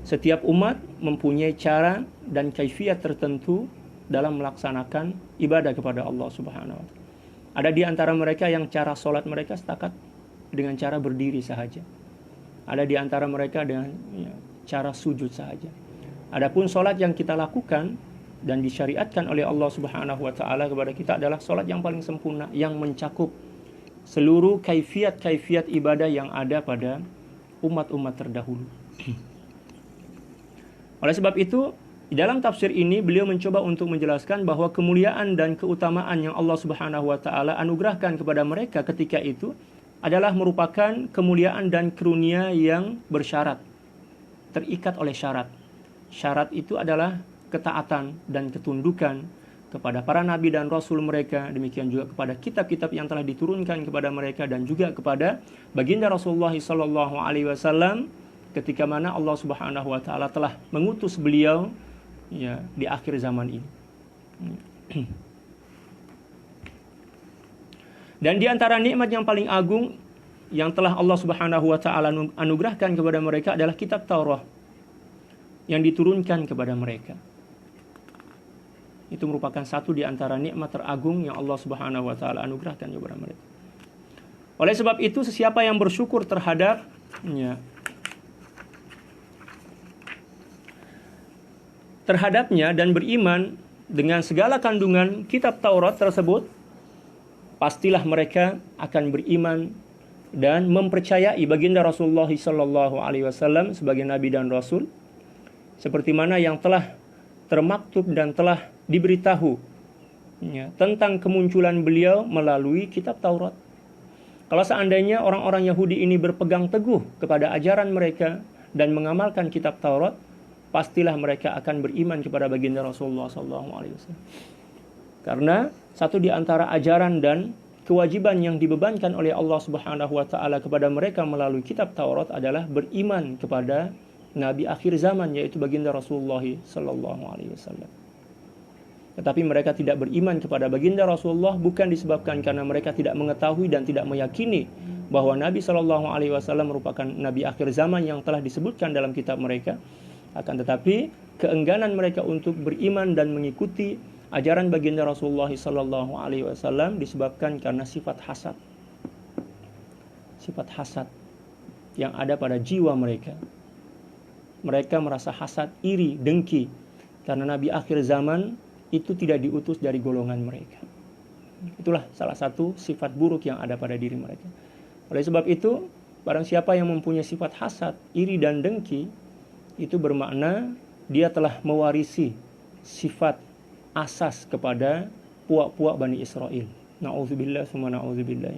Setiap umat mempunyai cara dan kaifiat tertentu dalam melaksanakan ibadah kepada Allah Subhanahu wa taala. Ada di antara mereka yang cara salat mereka setakat dengan cara berdiri sahaja. Ada di antara mereka dengan cara sujud sahaja. Adapun salat yang kita lakukan dan disyariatkan oleh Allah Subhanahu wa taala kepada kita adalah salat yang paling sempurna, yang mencakup seluruh kaifiat-kaifiat ibadah yang ada pada umat-umat terdahulu. Oleh sebab itu, di dalam tafsir ini beliau mencoba untuk menjelaskan bahwa kemuliaan dan keutamaan yang Allah Subhanahu wa taala anugerahkan kepada mereka ketika itu adalah merupakan kemuliaan dan karunia yang bersyarat, terikat oleh syarat. Syarat itu adalah ketaatan dan ketundukan kepada para nabi dan rasul mereka, demikian juga kepada kitab-kitab yang telah diturunkan kepada mereka dan juga kepada baginda Rasulullah sallallahu alaihi wasallam ketika mana Allah Subhanahu wa taala telah mengutus beliau di akhir zaman ini. Dan di antara nikmat yang paling agung yang telah Allah Subhanahu wa taala anugerahkan kepada mereka adalah kitab Taurat yang diturunkan kepada mereka. Itu merupakan satu di antara nikmat teragung yang Allah Subhanahu wa taala anugerahkan kepada mereka. Oleh sebab itu, sesiapa yang bersyukur terhadapnya dan beriman dengan segala kandungan kitab Taurat tersebut, pastilah mereka akan beriman dan mempercayai baginda Rasulullah SAW sebagai nabi dan rasul, seperti mana yang telah termaktub dan telah diberitahu tentang kemunculan beliau melalui kitab Taurat. Kalau seandainya orang-orang Yahudi ini berpegang teguh kepada ajaran mereka dan mengamalkan kitab Taurat, pastilah mereka akan beriman kepada baginda Rasulullah SAW. Karena satu di antara ajaran dan kewajiban yang dibebankan oleh Allah Subhanahu wa taala kepada mereka melalui kitab Taurat adalah beriman kepada nabi akhir zaman, yaitu baginda Rasulullah SAW. Tetapi mereka tidak beriman kepada baginda Rasulullah bukan disebabkan karena mereka tidak mengetahui dan tidak meyakini bahwa Nabi SAW merupakan nabi akhir zaman yang telah disebutkan dalam kitab mereka. Akan tetapi keengganan mereka untuk beriman dan mengikuti ajaran baginda Rasulullah SAW disebabkan karena sifat hasad. Sifat hasad yang ada pada jiwa mereka. Mereka merasa hasad, iri, dengki karena nabi akhir zaman itu tidak diutus dari golongan mereka. Itulah salah satu sifat buruk yang ada pada diri mereka. Oleh sebab itu, barang siapa yang mempunyai sifat hasad, iri dan dengki, itu bermakna dia telah mewarisi sifat asas kepada puak-puak Bani Israel. Na'udzubillah summa na'udzubillah.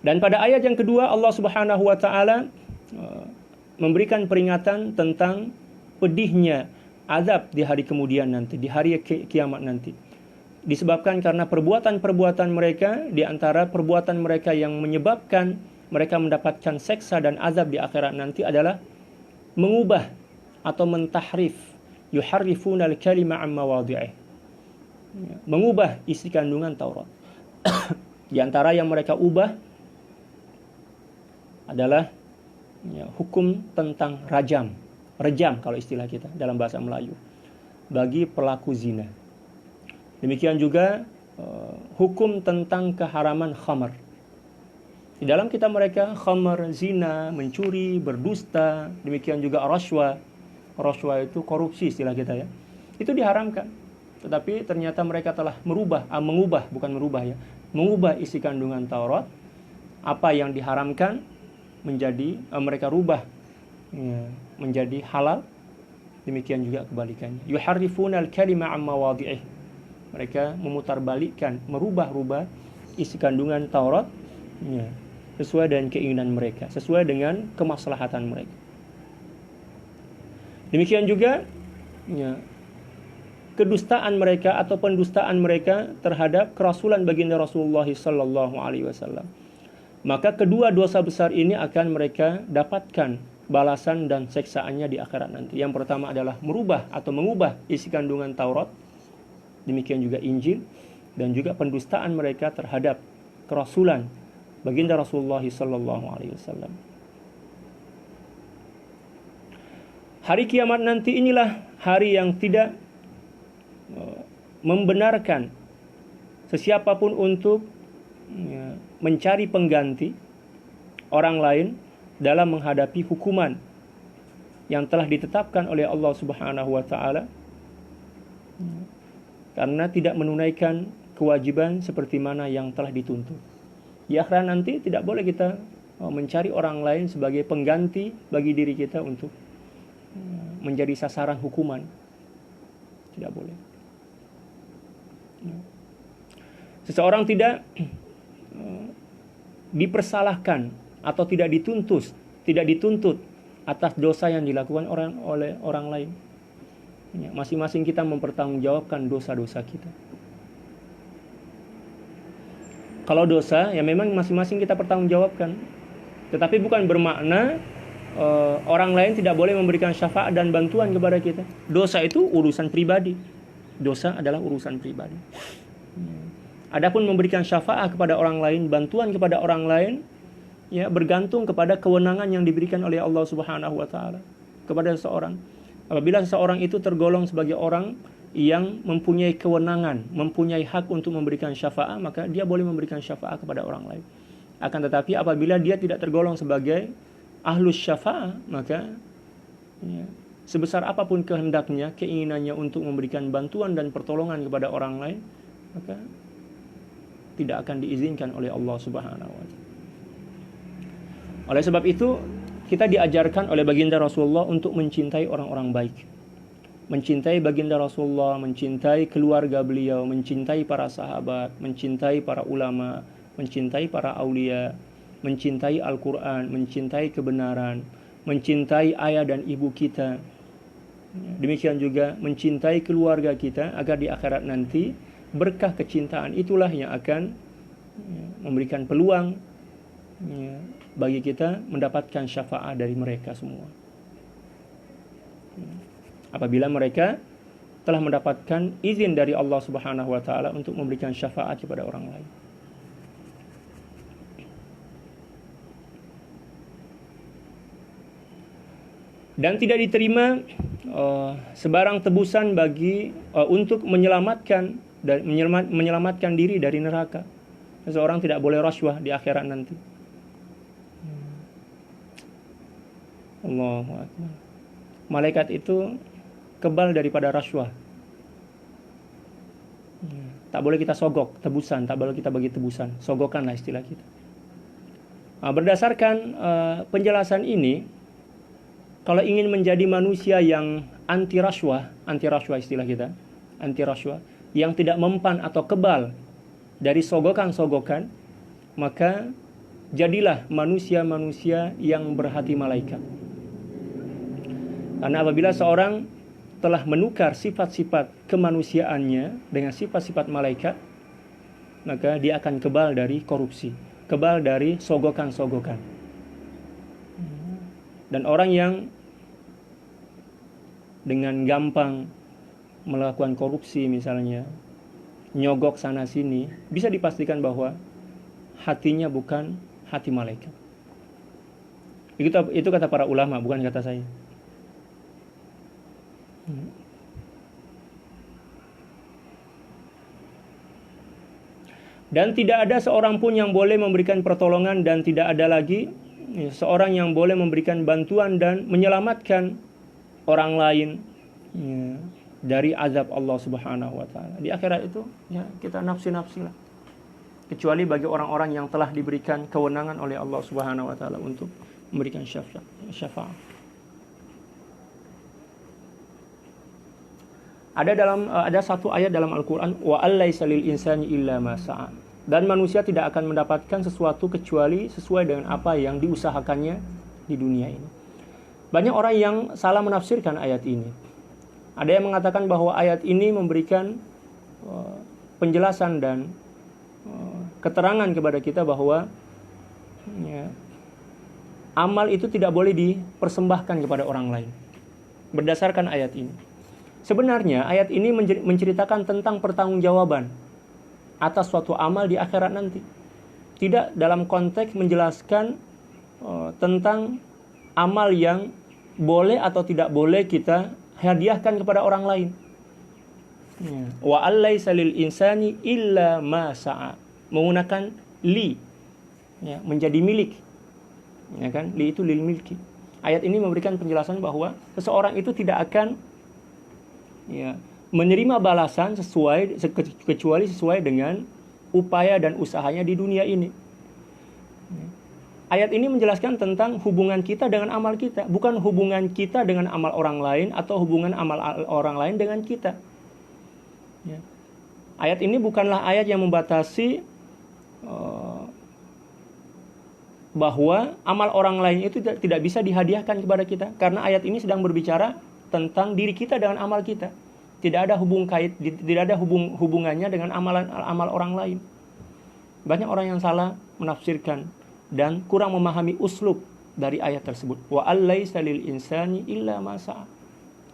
Dan pada ayat yang kedua, Allah Subhanahu wa taala memberikan peringatan tentang pedihnya azab di hari kemudian nanti, di hari kiamat nanti. Disebabkan karena perbuatan-perbuatan mereka, di antara perbuatan mereka yang menyebabkan mereka mendapatkan seksa dan azab di akhirat nanti adalah mengubah atau mentahrif, yuharrifuna al-kalima an mawadhi'ih. Mengubah isi kandungan Taurat. Di antara yang mereka ubah adalah hukum tentang rejam kalau istilah kita dalam bahasa Melayu bagi pelaku zina. Demikian juga hukum tentang keharaman khamar. Di dalam kitab mereka khamar, zina, mencuri, berdusta, demikian juga rashwa. Rashwa itu korupsi istilah kita ya. Itu diharamkan. Tetapi ternyata mereka telah mengubah isi kandungan Taurat. Apa yang diharamkan menjadi mereka rubah menjadi halal. Demikian juga kebalikannya. Yuharrifuna al-kalima an mawadhi'ih. Mereka memutarbalikkan, merubah-rubah isi kandungan Taurat sesuai dengan keinginan mereka, sesuai dengan kemaslahatan mereka. Demikian juga kedustaan mereka atau pendustaan mereka terhadap kerasulan baginda Rasulullah sallallahu alaihi wasallam. Maka kedua dosa besar ini akan mereka dapatkan balasan dan seksaannya di akhirat nanti. Yang pertama adalah merubah atau mengubah isi kandungan Taurat, demikian juga Injil, dan juga pendustaan mereka terhadap kerasulan baginda Rasulullah sallallahu alaihi wasallam. Hari kiamat nanti inilah hari yang tidak membenarkan sesiapapun untuk mencari pengganti orang lain dalam menghadapi hukuman yang telah ditetapkan oleh Allah Subhanahu wa taala, karena tidak menunaikan kewajiban seperti mana yang telah dituntut. Di akhirat nanti tidak boleh kita mencari orang lain sebagai pengganti bagi diri kita untuk menjadi sasaran hukuman. Tidak boleh. Seseorang tidak dipersalahkan atau tidak dituntut atas dosa yang dilakukan oleh orang lain. Masing-masing kita mempertanggungjawabkan dosa-dosa kita. Kalau dosa, ya memang masing-masing kita pertanggungjawabkan. Tetapi bukan bermakna orang lain tidak boleh memberikan syafaat dan bantuan kepada kita. Dosa itu urusan pribadi. Dosa adalah urusan pribadi. Adapun memberikan syafaat kepada orang lain, bantuan kepada orang lain, ya bergantung kepada kewenangan yang diberikan oleh Allah Subhanahu wa taala kepada seseorang. Apabila seseorang itu tergolong sebagai orang yang mempunyai kewenangan, mempunyai hak untuk memberikan syafaat, maka dia boleh memberikan syafaat kepada orang lain. Akan tetapi apabila dia tidak tergolong sebagai ahlus syafaat, maka sebesar apapun kehendaknya, keinginannya untuk memberikan bantuan dan pertolongan kepada orang lain, maka tidak akan diizinkan oleh Allah Subhanahu wa taala. Oleh sebab itu, kita diajarkan oleh baginda Rasulullah untuk mencintai orang-orang baik. Mencintai baginda Rasulullah, mencintai keluarga beliau, mencintai para sahabat, mencintai para ulama, mencintai para aulia, mencintai Al-Quran, mencintai kebenaran, mencintai ayah dan ibu kita. Demikian juga mencintai keluarga kita agar di akhirat nanti berkah kecintaan itulah yang akan memberikan peluang bagi kita mendapatkan syafaat dari mereka semua. Apabila mereka telah mendapatkan izin dari Allah Subhanahu wa taala untuk memberikan syafaat kepada orang lain. Dan tidak diterima sebarang tebusan bagi untuk menyelamatkan diri dari neraka. Seseorang tidak boleh rashwah di akhirat nanti. Allahu Akbar. Malaikat itu kebal daripada rashwah. Tak boleh kita sogok tebusan, tak boleh kita bagi tebusan, sogokanlah istilah kita. Berdasarkan penjelasan ini, kalau ingin menjadi manusia yang anti rashwah istilah kita, anti rashwah, yang tidak mempan atau kebal dari sogokan-sogokan, maka jadilah manusia-manusia yang berhati malaikat. Karena apabila seorang telah menukar sifat-sifat kemanusiaannya dengan sifat-sifat malaikat, maka dia akan kebal dari korupsi, kebal dari sogokan-sogokan. Dan orang yang dengan gampang melakukan korupsi misalnya, nyogok sana sini, bisa dipastikan bahwa hatinya bukan hati malaikat. Itu kata para ulama, bukan kata saya. Dan tidak ada seorang pun yang boleh memberikan pertolongan, dan tidak ada lagi seorang yang boleh memberikan bantuan dan menyelamatkan orang lain dari azab Allah Subhanahu wa taala. Di akhirat itu kita nafsi-nafsi lah. Kecuali bagi orang-orang yang telah diberikan kewenangan oleh Allah Subhanahu wa taala untuk memberikan syafaat. Ada satu ayat dalam Al-Qur'an, wa allaisa lil insani illa ma sa'a. Dan manusia tidak akan mendapatkan sesuatu kecuali sesuai dengan apa yang diusahakannya di dunia ini. Banyak orang yang salah menafsirkan ayat ini. Ada yang mengatakan bahwa ayat ini memberikan penjelasan dan keterangan kepada kita bahwa amal itu tidak boleh dipersembahkan kepada orang lain. Berdasarkan ayat ini. Sebenarnya ayat ini menceritakan tentang pertanggungjawaban atas suatu amal di akhirat nanti. Tidak dalam konteks menjelaskan tentang amal yang boleh atau tidak boleh kita hadiahkan kepada orang lain. Wa allaisa lil insani illa ma sa'a. Menggunakan li, menjadi milik. Ya kan? Li itu lil milki. Ayat ini memberikan penjelasan bahwa seseorang itu tidak akan menerima balasan kecuali sesuai dengan upaya dan usahanya di dunia ini. Ayat ini menjelaskan tentang hubungan kita dengan amal kita, bukan hubungan kita dengan amal orang lain atau hubungan amal orang lain dengan kita. Ayat ini bukanlah ayat yang membatasi bahwa amal orang lain itu tidak bisa dihadiahkan kepada kita, karena ayat ini sedang berbicara tentang diri kita dengan amal kita. Tidak ada hubungannya dengan amal orang lain. Banyak orang yang salah menafsirkan dan kurang memahami uslub dari ayat tersebut. Wa allaisa lil insani illa ma sa'a.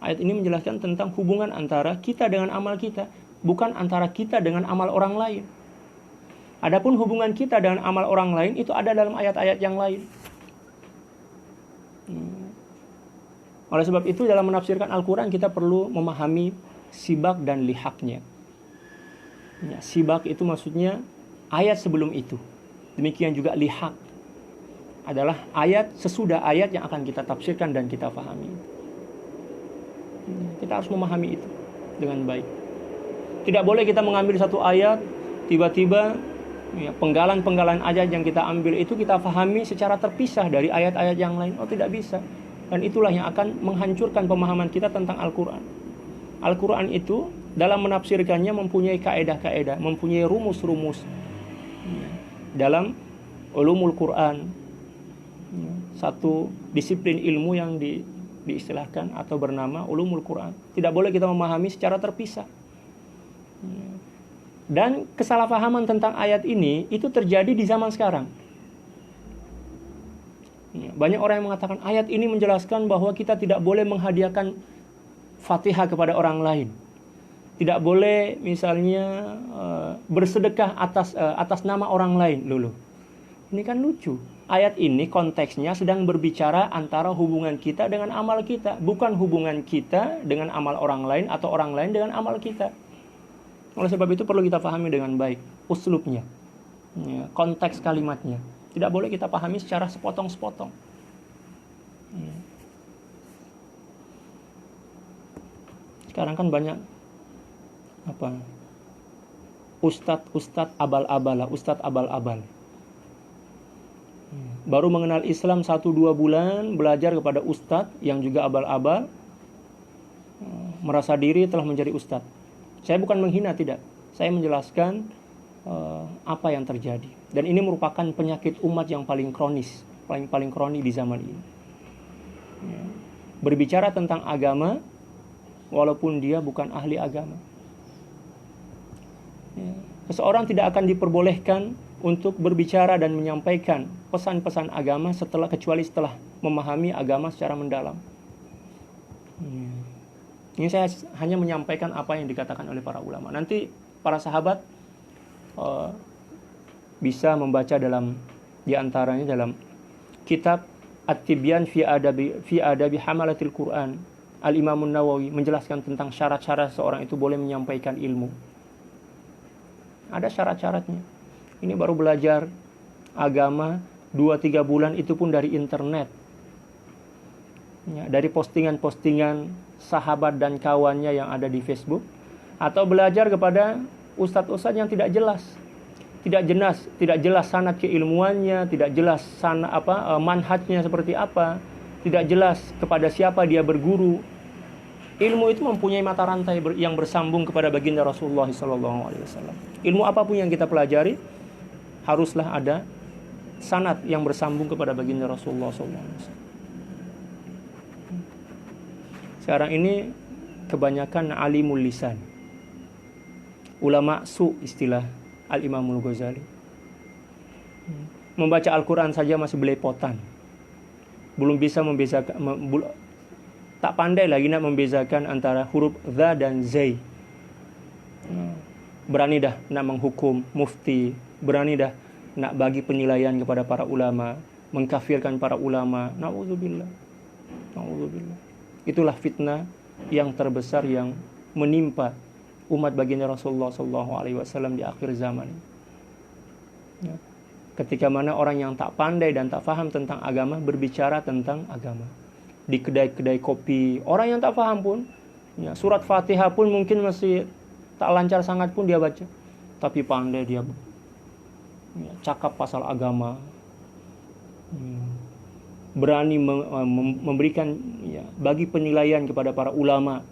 Ayat ini menjelaskan tentang hubungan antara kita dengan amal kita, bukan antara kita dengan amal orang lain. Adapun hubungan kita dengan amal orang lain itu ada dalam ayat-ayat yang lain. Oleh sebab itu dalam menafsirkan Al-Quran kita perlu memahami sibak dan lihaknya. Sibak itu maksudnya ayat sebelum itu. Demikian juga lihak adalah ayat sesudah ayat yang akan kita tafsirkan dan kita pahami. Kita harus memahami itu dengan baik. Tidak boleh kita mengambil satu ayat, tiba-tiba penggalan-penggalan ayat yang kita ambil itu kita pahami secara terpisah dari ayat-ayat yang lain. Oh, tidak bisa. Dan itulah yang akan menghancurkan pemahaman kita tentang Al-Quran. Al-Quran itu dalam menafsirkannya mempunyai kaedah-kaedah, mempunyai rumus-rumus. Dalam ulumul Quran, satu disiplin ilmu yang diistilahkan atau bernama ulumul Quran. Tidak boleh kita memahami secara terpisah. Dan kesalahpahaman tentang ayat ini itu terjadi di zaman sekarang. Banyak orang yang mengatakan ayat ini menjelaskan bahwa kita tidak boleh menghadiahkan Fatihah kepada orang lain. Tidak boleh misalnya bersedekah atas nama orang lain. Loh. Ini kan lucu. Ayat ini konteksnya sedang berbicara antara hubungan kita dengan amal kita, bukan hubungan kita dengan amal orang lain atau orang lain dengan amal kita. Oleh sebab itu perlu kita pahami dengan baik uslubnya, konteks kalimatnya. Tidak boleh kita pahami secara sepotong-sepotong. Sekarang kan banyak ustadz abal-abal, ustadz abal-abal. Baru mengenal Islam 1-2 bulan, belajar kepada ustadz yang juga abal-abal, merasa diri telah menjadi ustadz. Saya bukan menghina, tidak. Saya menjelaskan apa yang terjadi. Dan ini merupakan penyakit umat yang paling kronis, paling kronis di zaman ini. Berbicara tentang agama walaupun dia bukan ahli agama. Seseorang tidak akan diperbolehkan untuk berbicara dan menyampaikan pesan-pesan agama kecuali setelah memahami agama secara mendalam. Ini saya hanya menyampaikan apa yang dikatakan oleh para ulama. Nanti para sahabat bisa membaca di antaranya dalam kitab At-Tibyan fi adabi hamalatil Quran. Al-Imam Nawawi menjelaskan tentang syarat-syarat seorang itu boleh menyampaikan ilmu. Ada syarat-syaratnya. Ini baru belajar agama 2-3 bulan, itu pun dari internet. Ya, dari postingan-postingan sahabat dan kawannya yang ada di Facebook, atau belajar kepada ustadz-ustadz yang tidak jelas. Tidak jelas sanad keilmuannya, tidak jelas manhajnya seperti apa, tidak jelas kepada siapa dia berguru. Ilmu itu mempunyai mata rantai yang bersambung kepada baginda Rasulullah SAW. Ilmu apapun yang kita pelajari haruslah ada sanad yang bersambung kepada baginda Rasulullah SAW. Sekarang ini kebanyakan alimul lisan, ulama su, istilah Al-Imamul Ghazali. Membaca Al-Quran saja masih belepotan, belum bisa membezakan, tak pandai lagi nak membezakan antara huruf za dan zai. Berani dah nak menghukum mufti, berani dah nak bagi penilaian kepada para ulama, mengkafirkan para ulama. Na'udzubillah. Itulah fitnah yang terbesar yang menimpa umat baginda Rasulullah SAW di akhir zaman. Ya. Ketika mana orang yang tak pandai dan tak faham tentang agama berbicara tentang agama di kedai-kedai kopi, orang yang tak faham pun, ya, surat Fatihah pun mungkin masih tak lancar sangat pun dia baca, tapi pandai dia, ya, cakap pasal agama, berani memberikan, ya, bagi penilaian kepada para ulama.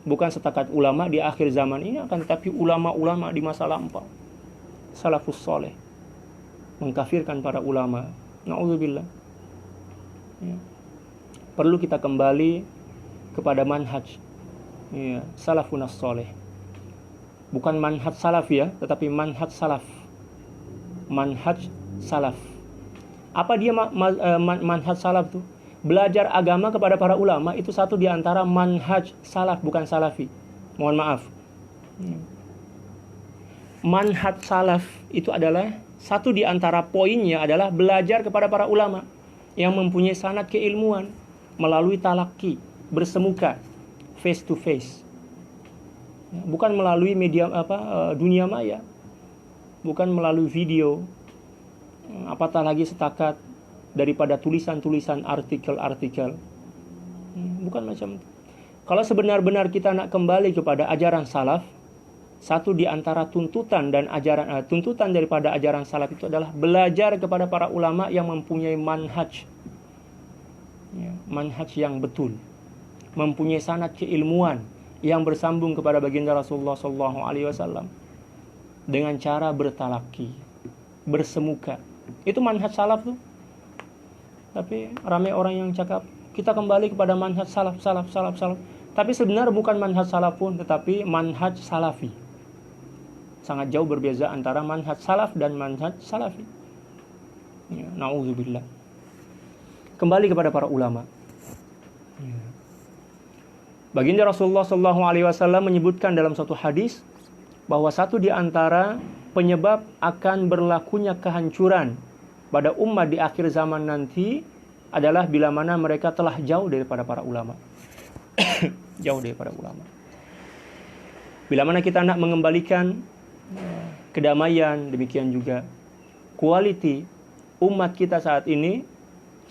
Bukan setakat ulama di akhir zaman ini, akan tetapi ulama-ulama di masa lampau, salafus soleh, mengkafirkan para ulama. Na'udzubillah. Ya. Perlu kita kembali kepada manhaj, ya, salafunas soleh. Bukan manhaj salaf, ya, tetapi manhaj salaf. Manhaj salaf. Apa dia manhaj salaf itu? Belajar agama kepada para ulama itu satu di antara manhaj salaf, bukan salafi. Mohon maaf. Manhaj salaf itu adalah satu di antara poinnya adalah belajar kepada para ulama yang mempunyai sanad keilmuan melalui talaki, bersemuka, face to face. Bukan melalui media dunia maya. Bukan melalui video. Apatah lagi setakat daripada tulisan-tulisan artikel-artikel. Bukan macam itu. Kalau sebenar-benar kita nak kembali kepada ajaran salaf, satu di antara tuntutan daripada ajaran salaf itu adalah belajar kepada para ulama yang mempunyai manhaj, ya, manhaj yang betul, mempunyai sanad keilmuan yang bersambung kepada baginda Rasulullah SAW dengan cara bertalaki, bersemuka. Itu manhaj salaf tuh. Tapi ramai orang yang cakap kita kembali kepada manhaj salaf. Tapi sebenarnya bukan manhaj salaf pun, tetapi manhaj salafi. Sangat jauh berbeza antara manhaj salaf dan manhaj salafi. Ya, na'udzubillah. Kembali kepada para ulama. Ya. Baginda Rasulullah SAW menyebutkan dalam suatu hadis bahwa satu di antara penyebab akan berlakunya kehancuran pada umat di akhir zaman nanti adalah bila mana mereka telah jauh daripada para ulama. Jauh daripada ulama. Bila mana kita nak mengembalikan kedamaian, demikian juga quality umat kita saat ini,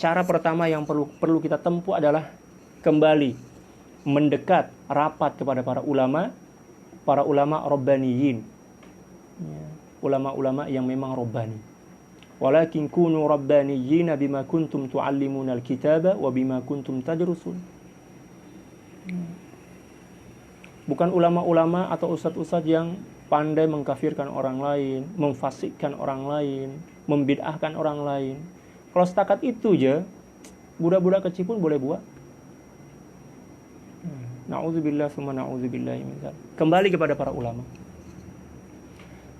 cara pertama yang perlu kita tempuh adalah kembali mendekat rapat kepada para ulama rabbaniyin. Ulama-ulama yang memang rabbani. Walakin kunu rabbaniyina bima kuntum tuallimuna alkitaba wa bima kuntum tadrusun. Bukan ulama-ulama atau ustadz-ustadz yang pandai mengkafirkan orang lain, memfasikkan orang lain, membid'ahkan orang lain. Kalau setakat itu aja, budak-budak kecil pun boleh buat. Na'udzubillah summa na'udzubillah min dzalik. Kembali kepada para ulama.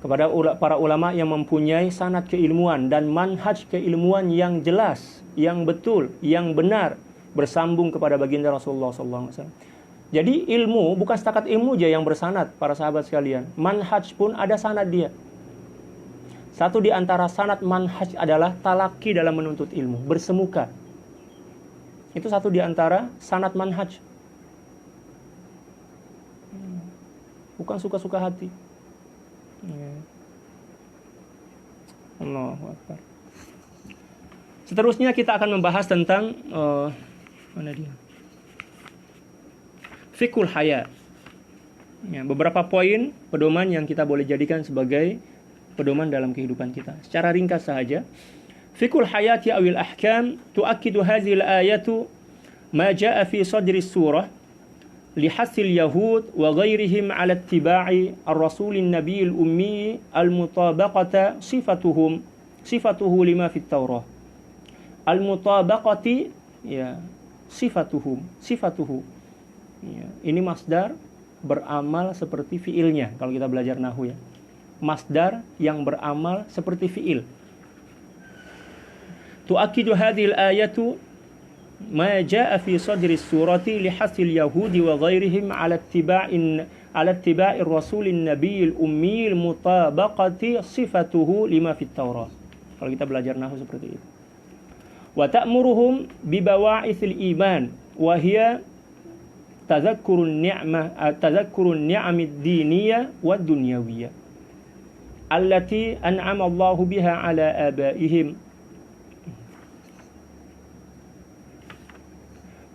Kepada para ulama yang mempunyai sanad keilmuan dan manhaj keilmuan yang jelas, yang betul, yang benar, bersambung kepada baginda Rasulullah SAW. Jadi ilmu bukan setakat ilmu aja yang bersanad, para sahabat sekalian. Manhaj pun ada sanad dia. Satu di antara sanad manhaj adalah talaki dalam menuntut ilmu, bersemuka. Itu satu di antara sanad manhaj. Bukan suka-suka hati. Allahu Akbar. Seterusnya kita akan membahas tentang mana dia? Fiqhul haya. Ya, beberapa poin pedoman yang kita boleh jadikan sebagai pedoman dalam kehidupan kita. Secara ringkas saja, fiqhul hayati awil ahkam tuakkidu hadhil ayatu ma jaa fi sadri surah lihasil yahud wa ghairihim ala ittiba'i ar-rasulin nabiyil ummi al-mutabaqata sifatuhu lima fit Taurah. Al-mutabaqati ya sifatuhu. Ya, ini masdar beramal seperti fiilnya kalau kita belajar nahwu ya. Masdar yang beramal seperti fiil. Tuakkidu hadhil ayatu ma jaa fi sadri surati lihasil yahudi wa ghairihim ala ittiba'ir rasulin nabiyil ummil mutabaqati sifatuhu lima fit Taurah. Kalau kita belajar nahwu seperti itu. Wa ta'muruhum bi bawa'ithil iman wa hiya tadhakkurun ni'amid diniyah wad dunyawiyah allati an'ama Allahu biha ala abaihim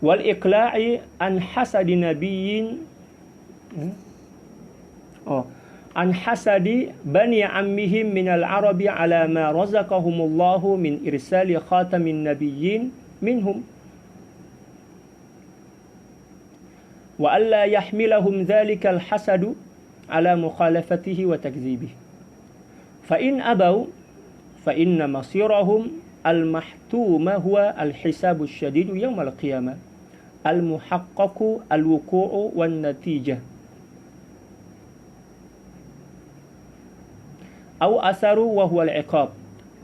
wal iqla'i an hasadi nabiyyin an hasadi bani ammihim minal arabi ala ma razaqahumullahu min irsali khatamin nabiyyin minhum wa alla yahmilahum dhalikal hasadu ala mukhalafatihi wa takdzibihi fa in abaw fa inna masirahum al mahtuma huwa al hisabu syadidu yaumal qiyamah al muhaqqaqu al wuqu'u wan natijah aw asaru wa huwa al iqab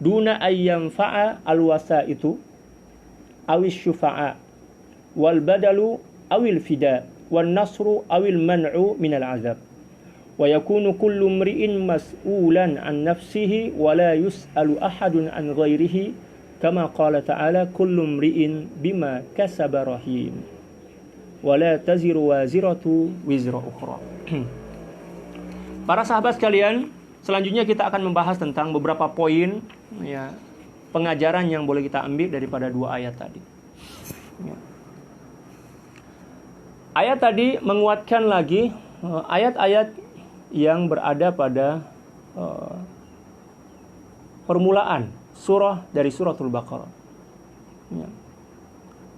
duna ay yanfa'a al wasaitu aw syufa'a wal badalu aw al fida wan nasru aw al man'u min al azab wa yakunu kullu imri'in mas'ulan an nafsihi wa la yus'alu ahadun an ghairihi kama qala ta'ala kullu imri'in bima kasaba rahim wa la taziru waziratu wizra ukhra. Para sahabat sekalian, selanjutnya kita akan membahas tentang beberapa poin ya, pengajaran yang boleh kita ambil daripada dua ayat tadi. Ya. Ayat tadi menguatkan lagi ayat-ayat yang berada pada permulaan surah dari suratul Baqarah. Ya.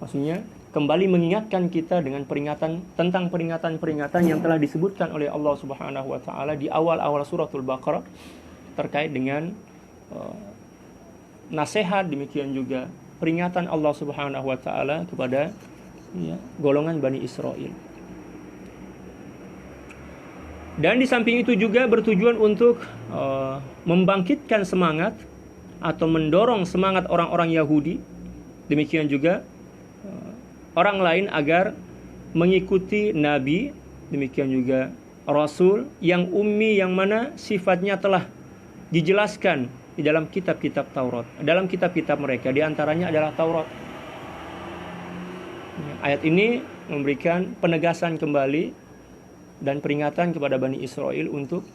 Maksudnya kembali mengingatkan kita dengan peringatan-peringatan yang telah disebutkan oleh Allah Subhanahu wa taala di awal-awal suratul Baqarah terkait dengan nasihat, demikian juga peringatan Allah Subhanahu wa taala kepada golongan Bani Israel. Dan di samping itu juga bertujuan untuk membangkitkan semangat atau mendorong semangat orang-orang Yahudi, demikian juga orang lain agar mengikuti Nabi, demikian juga Rasul yang ummi, yang mana sifatnya telah dijelaskan di dalam kitab-kitab Taurat, dalam kitab-kitab mereka, di antaranya adalah Taurat. Ayat ini memberikan penegasan kembali dan peringatan kepada Bani Israel untuk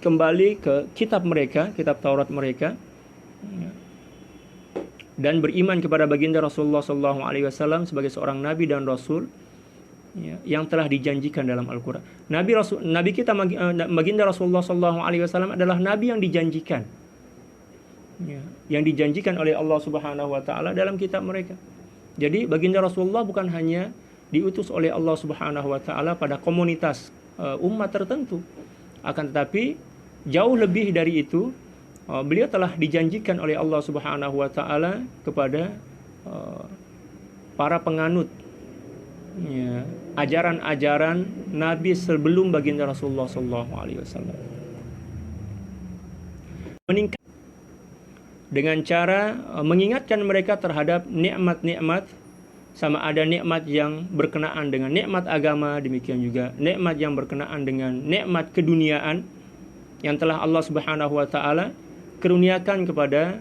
kembali ke kitab mereka, kitab Taurat mereka, dan beriman kepada baginda Rasulullah SAW sebagai seorang nabi dan rasul yang telah dijanjikan dalam Al-Quran. Nabi kita baginda Rasulullah SAW adalah nabi yang dijanjikan, yang dijanjikan oleh Allah Subhanahu Wa Taala dalam kitab mereka. Jadi baginda Rasulullah bukan hanya diutus oleh Allah Subhanahu Wa Taala pada komunitas umat tertentu, akan tetapi jauh lebih dari itu, beliau telah dijanjikan oleh Allah Subhanahu Wa Taala kepada para penganut ajaran-ajaran Nabi sebelum baginda Rasulullah SAW. Meningkat dengan cara mengingatkan mereka terhadap nikmat-nikmat, sama ada nikmat yang berkenaan dengan nikmat agama, demikian juga nikmat yang berkenaan dengan nikmat keduniaan yang telah Allah Subhanahu Wa Taala keruniakan kepada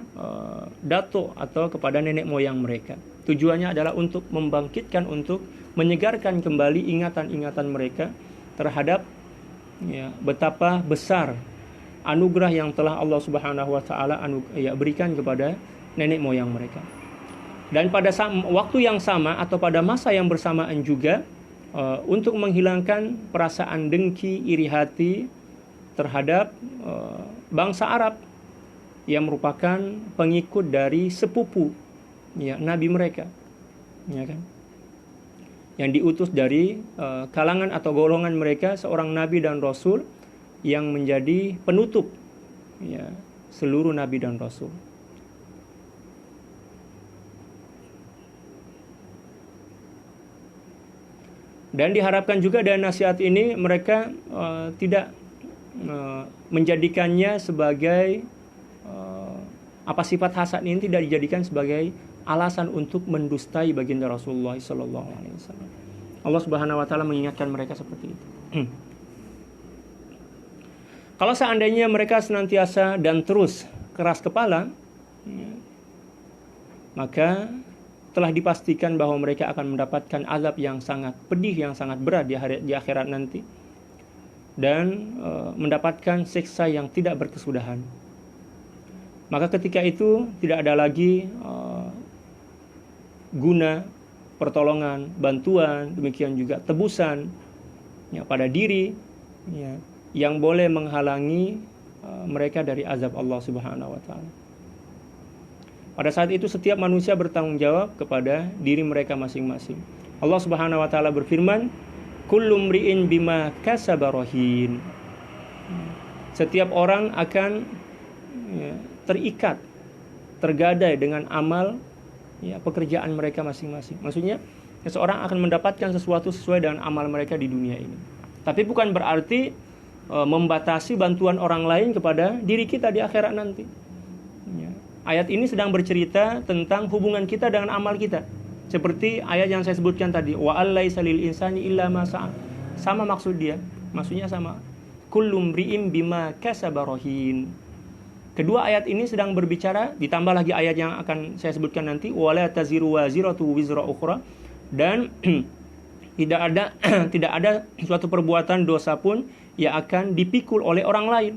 datuk atau kepada nenek moyang mereka. Tujuannya adalah untuk membangkitkan, untuk menyegarkan kembali ingatan-ingatan mereka terhadap betapa besar anugerah yang telah Allah Subhanahu wa taala berikan kepada nenek moyang mereka. Dan pada waktu yang sama atau pada masa yang bersamaan juga untuk menghilangkan perasaan dengki, iri hati terhadap bangsa Arab yang merupakan pengikut dari sepupu nabi mereka, kan? Yang diutus dari kalangan atau golongan mereka, seorang nabi dan rasul yang menjadi penutup seluruh nabi dan rasul. Dan diharapkan juga dari nasihat ini mereka tidak menjadikannya sebagai sifat hasad ini tidak dijadikan sebagai alasan untuk mendustai baginda Rasulullah SAW. Allah Subhanahu wa taala mengingatkan mereka seperti itu. Kalau seandainya mereka senantiasa dan terus keras kepala, maka telah dipastikan bahwa mereka akan mendapatkan azab yang sangat pedih, yang sangat berat di akhirat nanti, dan mendapatkan siksa yang tidak berkesudahan. Maka ketika itu tidak ada lagi guna pertolongan, bantuan, demikian juga tebusan pada diri yang boleh menghalangi mereka dari azab Allah Subhanahu wa taala. Pada saat itu setiap manusia bertanggung jawab kepada diri mereka masing-masing. Allah Subhanahu wa taala berfirman, "Kullu mri'in bima kasaba rahin." Setiap orang akan terikat, tergadai dengan amal pekerjaan mereka masing-masing. Maksudnya seseorang akan mendapatkan sesuatu sesuai dengan amal mereka di dunia ini. Tapi bukan berarti membatasi bantuan orang lain kepada diri kita di akhirat nanti. Ayat ini sedang bercerita tentang hubungan kita dengan amal kita. Seperti ayat yang saya sebutkan tadi, wa allaisa lil insani illa ma sa'a. Sama maksud dia, maksudnya sama. Kullu mri'in bima kasaba rahin. Kedua ayat ini sedang berbicara, ditambah lagi ayat yang akan saya sebutkan nanti, wala taziru waziratu wizra ukhra, dan tidak ada suatu perbuatan dosa pun yang akan dipikul oleh orang lain.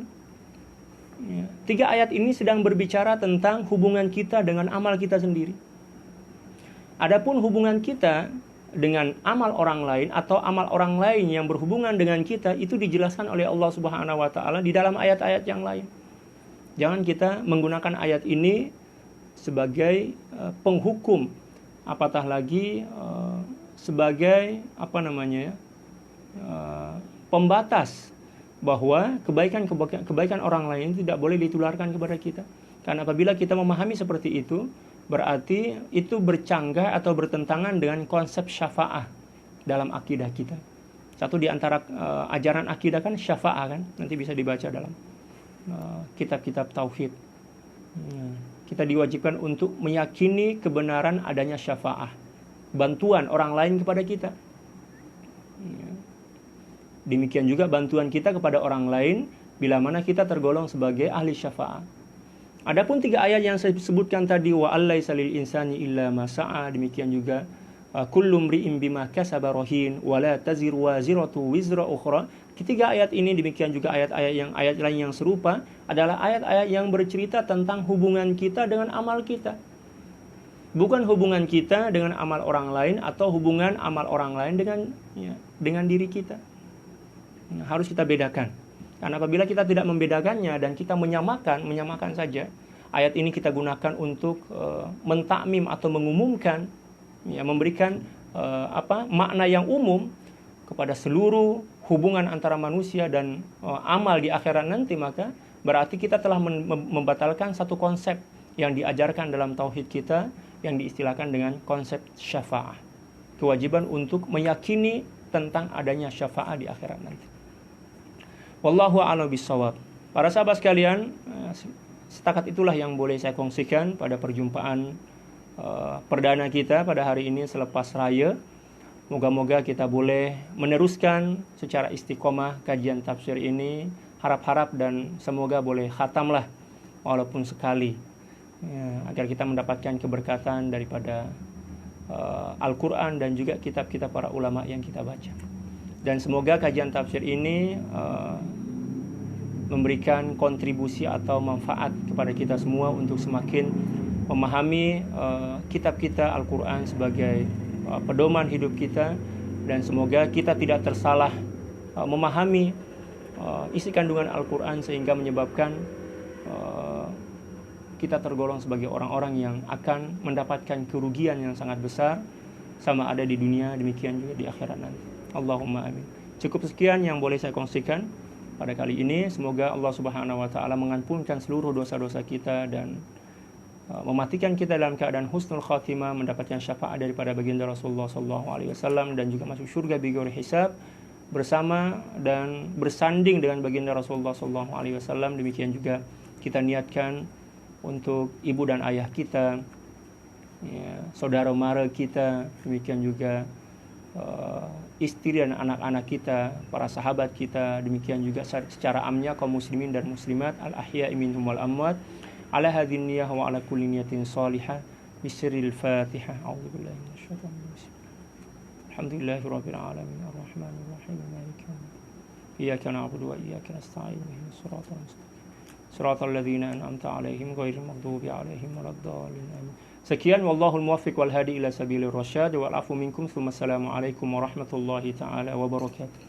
Tiga ayat ini sedang berbicara tentang hubungan kita dengan amal kita sendiri. Adapun hubungan kita dengan amal orang lain atau amal orang lain yang berhubungan dengan kita, itu dijelaskan oleh Allah Subhanahu wa taala di dalam ayat-ayat yang lain. Jangan kita menggunakan ayat ini sebagai penghukum, apatah lagi sebagai pembatas bahwa kebaikan orang lain tidak boleh ditularkan kepada kita. Karena apabila kita memahami seperti itu, berarti itu bercanggah atau bertentangan dengan konsep syafa'ah dalam akidah kita. Satu di antara ajaran akidah kan syafa'ah kan, nanti bisa dibaca dalam kitab-kitab tauhid. Kita diwajibkan untuk meyakini kebenaran adanya syafa'ah, bantuan orang lain kepada kita. Demikian juga bantuan kita kepada orang lain bila mana kita tergolong sebagai ahli syafa'ah. Adapun tiga ayat yang saya sebutkan tadi, wa allaisa lil insani illa ma sa'a, demikian juga kullu mri'in bima kasaba rahin wa la taziru waziratu wizra ukhra. Ketiga ayat ini, demikian juga ayat lain yang serupa, adalah ayat-ayat yang bercerita tentang hubungan kita dengan amal kita. Bukan hubungan kita dengan amal orang lain atau hubungan amal orang lain dengan diri kita. Harus kita bedakan. Karena apabila kita tidak membedakannya dan kita menyamakan saja, ayat ini kita gunakan untuk mentakmim atau mengumumkan, memberikan makna yang umum kepada seluruh hubungan antara manusia dan amal di akhirat nanti, maka berarti kita telah membatalkan satu konsep yang diajarkan dalam tauhid kita yang diistilahkan dengan konsep syafa'ah. Kewajiban untuk meyakini tentang adanya syafa'ah di akhirat nanti. Wallahu a'lam bishawab. Para sahabat sekalian, setakat itulah yang boleh saya kongsikan pada perjumpaan perdana kita pada hari ini selepas raya. Moga-moga kita boleh meneruskan secara istiqomah kajian tafsir ini. Harap-harap dan semoga boleh khatamlah walaupun sekali. ya, agar kita mendapatkan keberkatan daripada Al-Quran dan juga kitab-kitab para ulama yang kita baca. Dan semoga kajian tafsir ini memberikan kontribusi atau manfaat kepada kita semua untuk semakin memahami kitab kita Al-Quran sebagai pedoman hidup kita, dan semoga kita tidak tersalah memahami isi kandungan Al-Quran sehingga menyebabkan kita tergolong sebagai orang-orang yang akan mendapatkan kerugian yang sangat besar, sama ada di dunia demikian juga di akhirat nanti. Allahumma amin. Cukup sekian yang boleh saya kongsikan pada kali ini. Semoga Allah Subhanahu wa taala mengampunkan seluruh dosa-dosa kita dan mematikan kita dalam keadaan husnul khatimah, mendapatkan syafaat daripada baginda Rasulullah sallallahu alaihi wasallam, dan juga masuk surga bighairi hisab bersama dan bersanding dengan baginda Rasulullah sallallahu alaihi wasallam. Demikian juga kita niatkan untuk ibu dan ayah kita, ya, saudara mara kita, demikian juga istri dan anak-anak kita, para sahabat kita, demikian juga secara amnya kaum muslimin dan muslimat al-ahya'i minhum wal amwat, ala hadhin niyah wa ala kulli niyatin salihah, bisirril fatihah. A'udzubillahi minasyaitonir rajim. Alhamdulillahirabbil alamin arrahmanir rahim maliki yaumiddin iyyaka na'budu wa iyyaka nasta'in ihdinas siratal mustaqim siratal ladzina an'amta 'alaihim ghairil maghdubi 'alaihim waladdallin. Amin. Sekian, wallahul muwaffiq wal hadi ila sabilir rasyad, wal afu minkum. Assalamualaikum warahmatullahi taala wabarakatuh.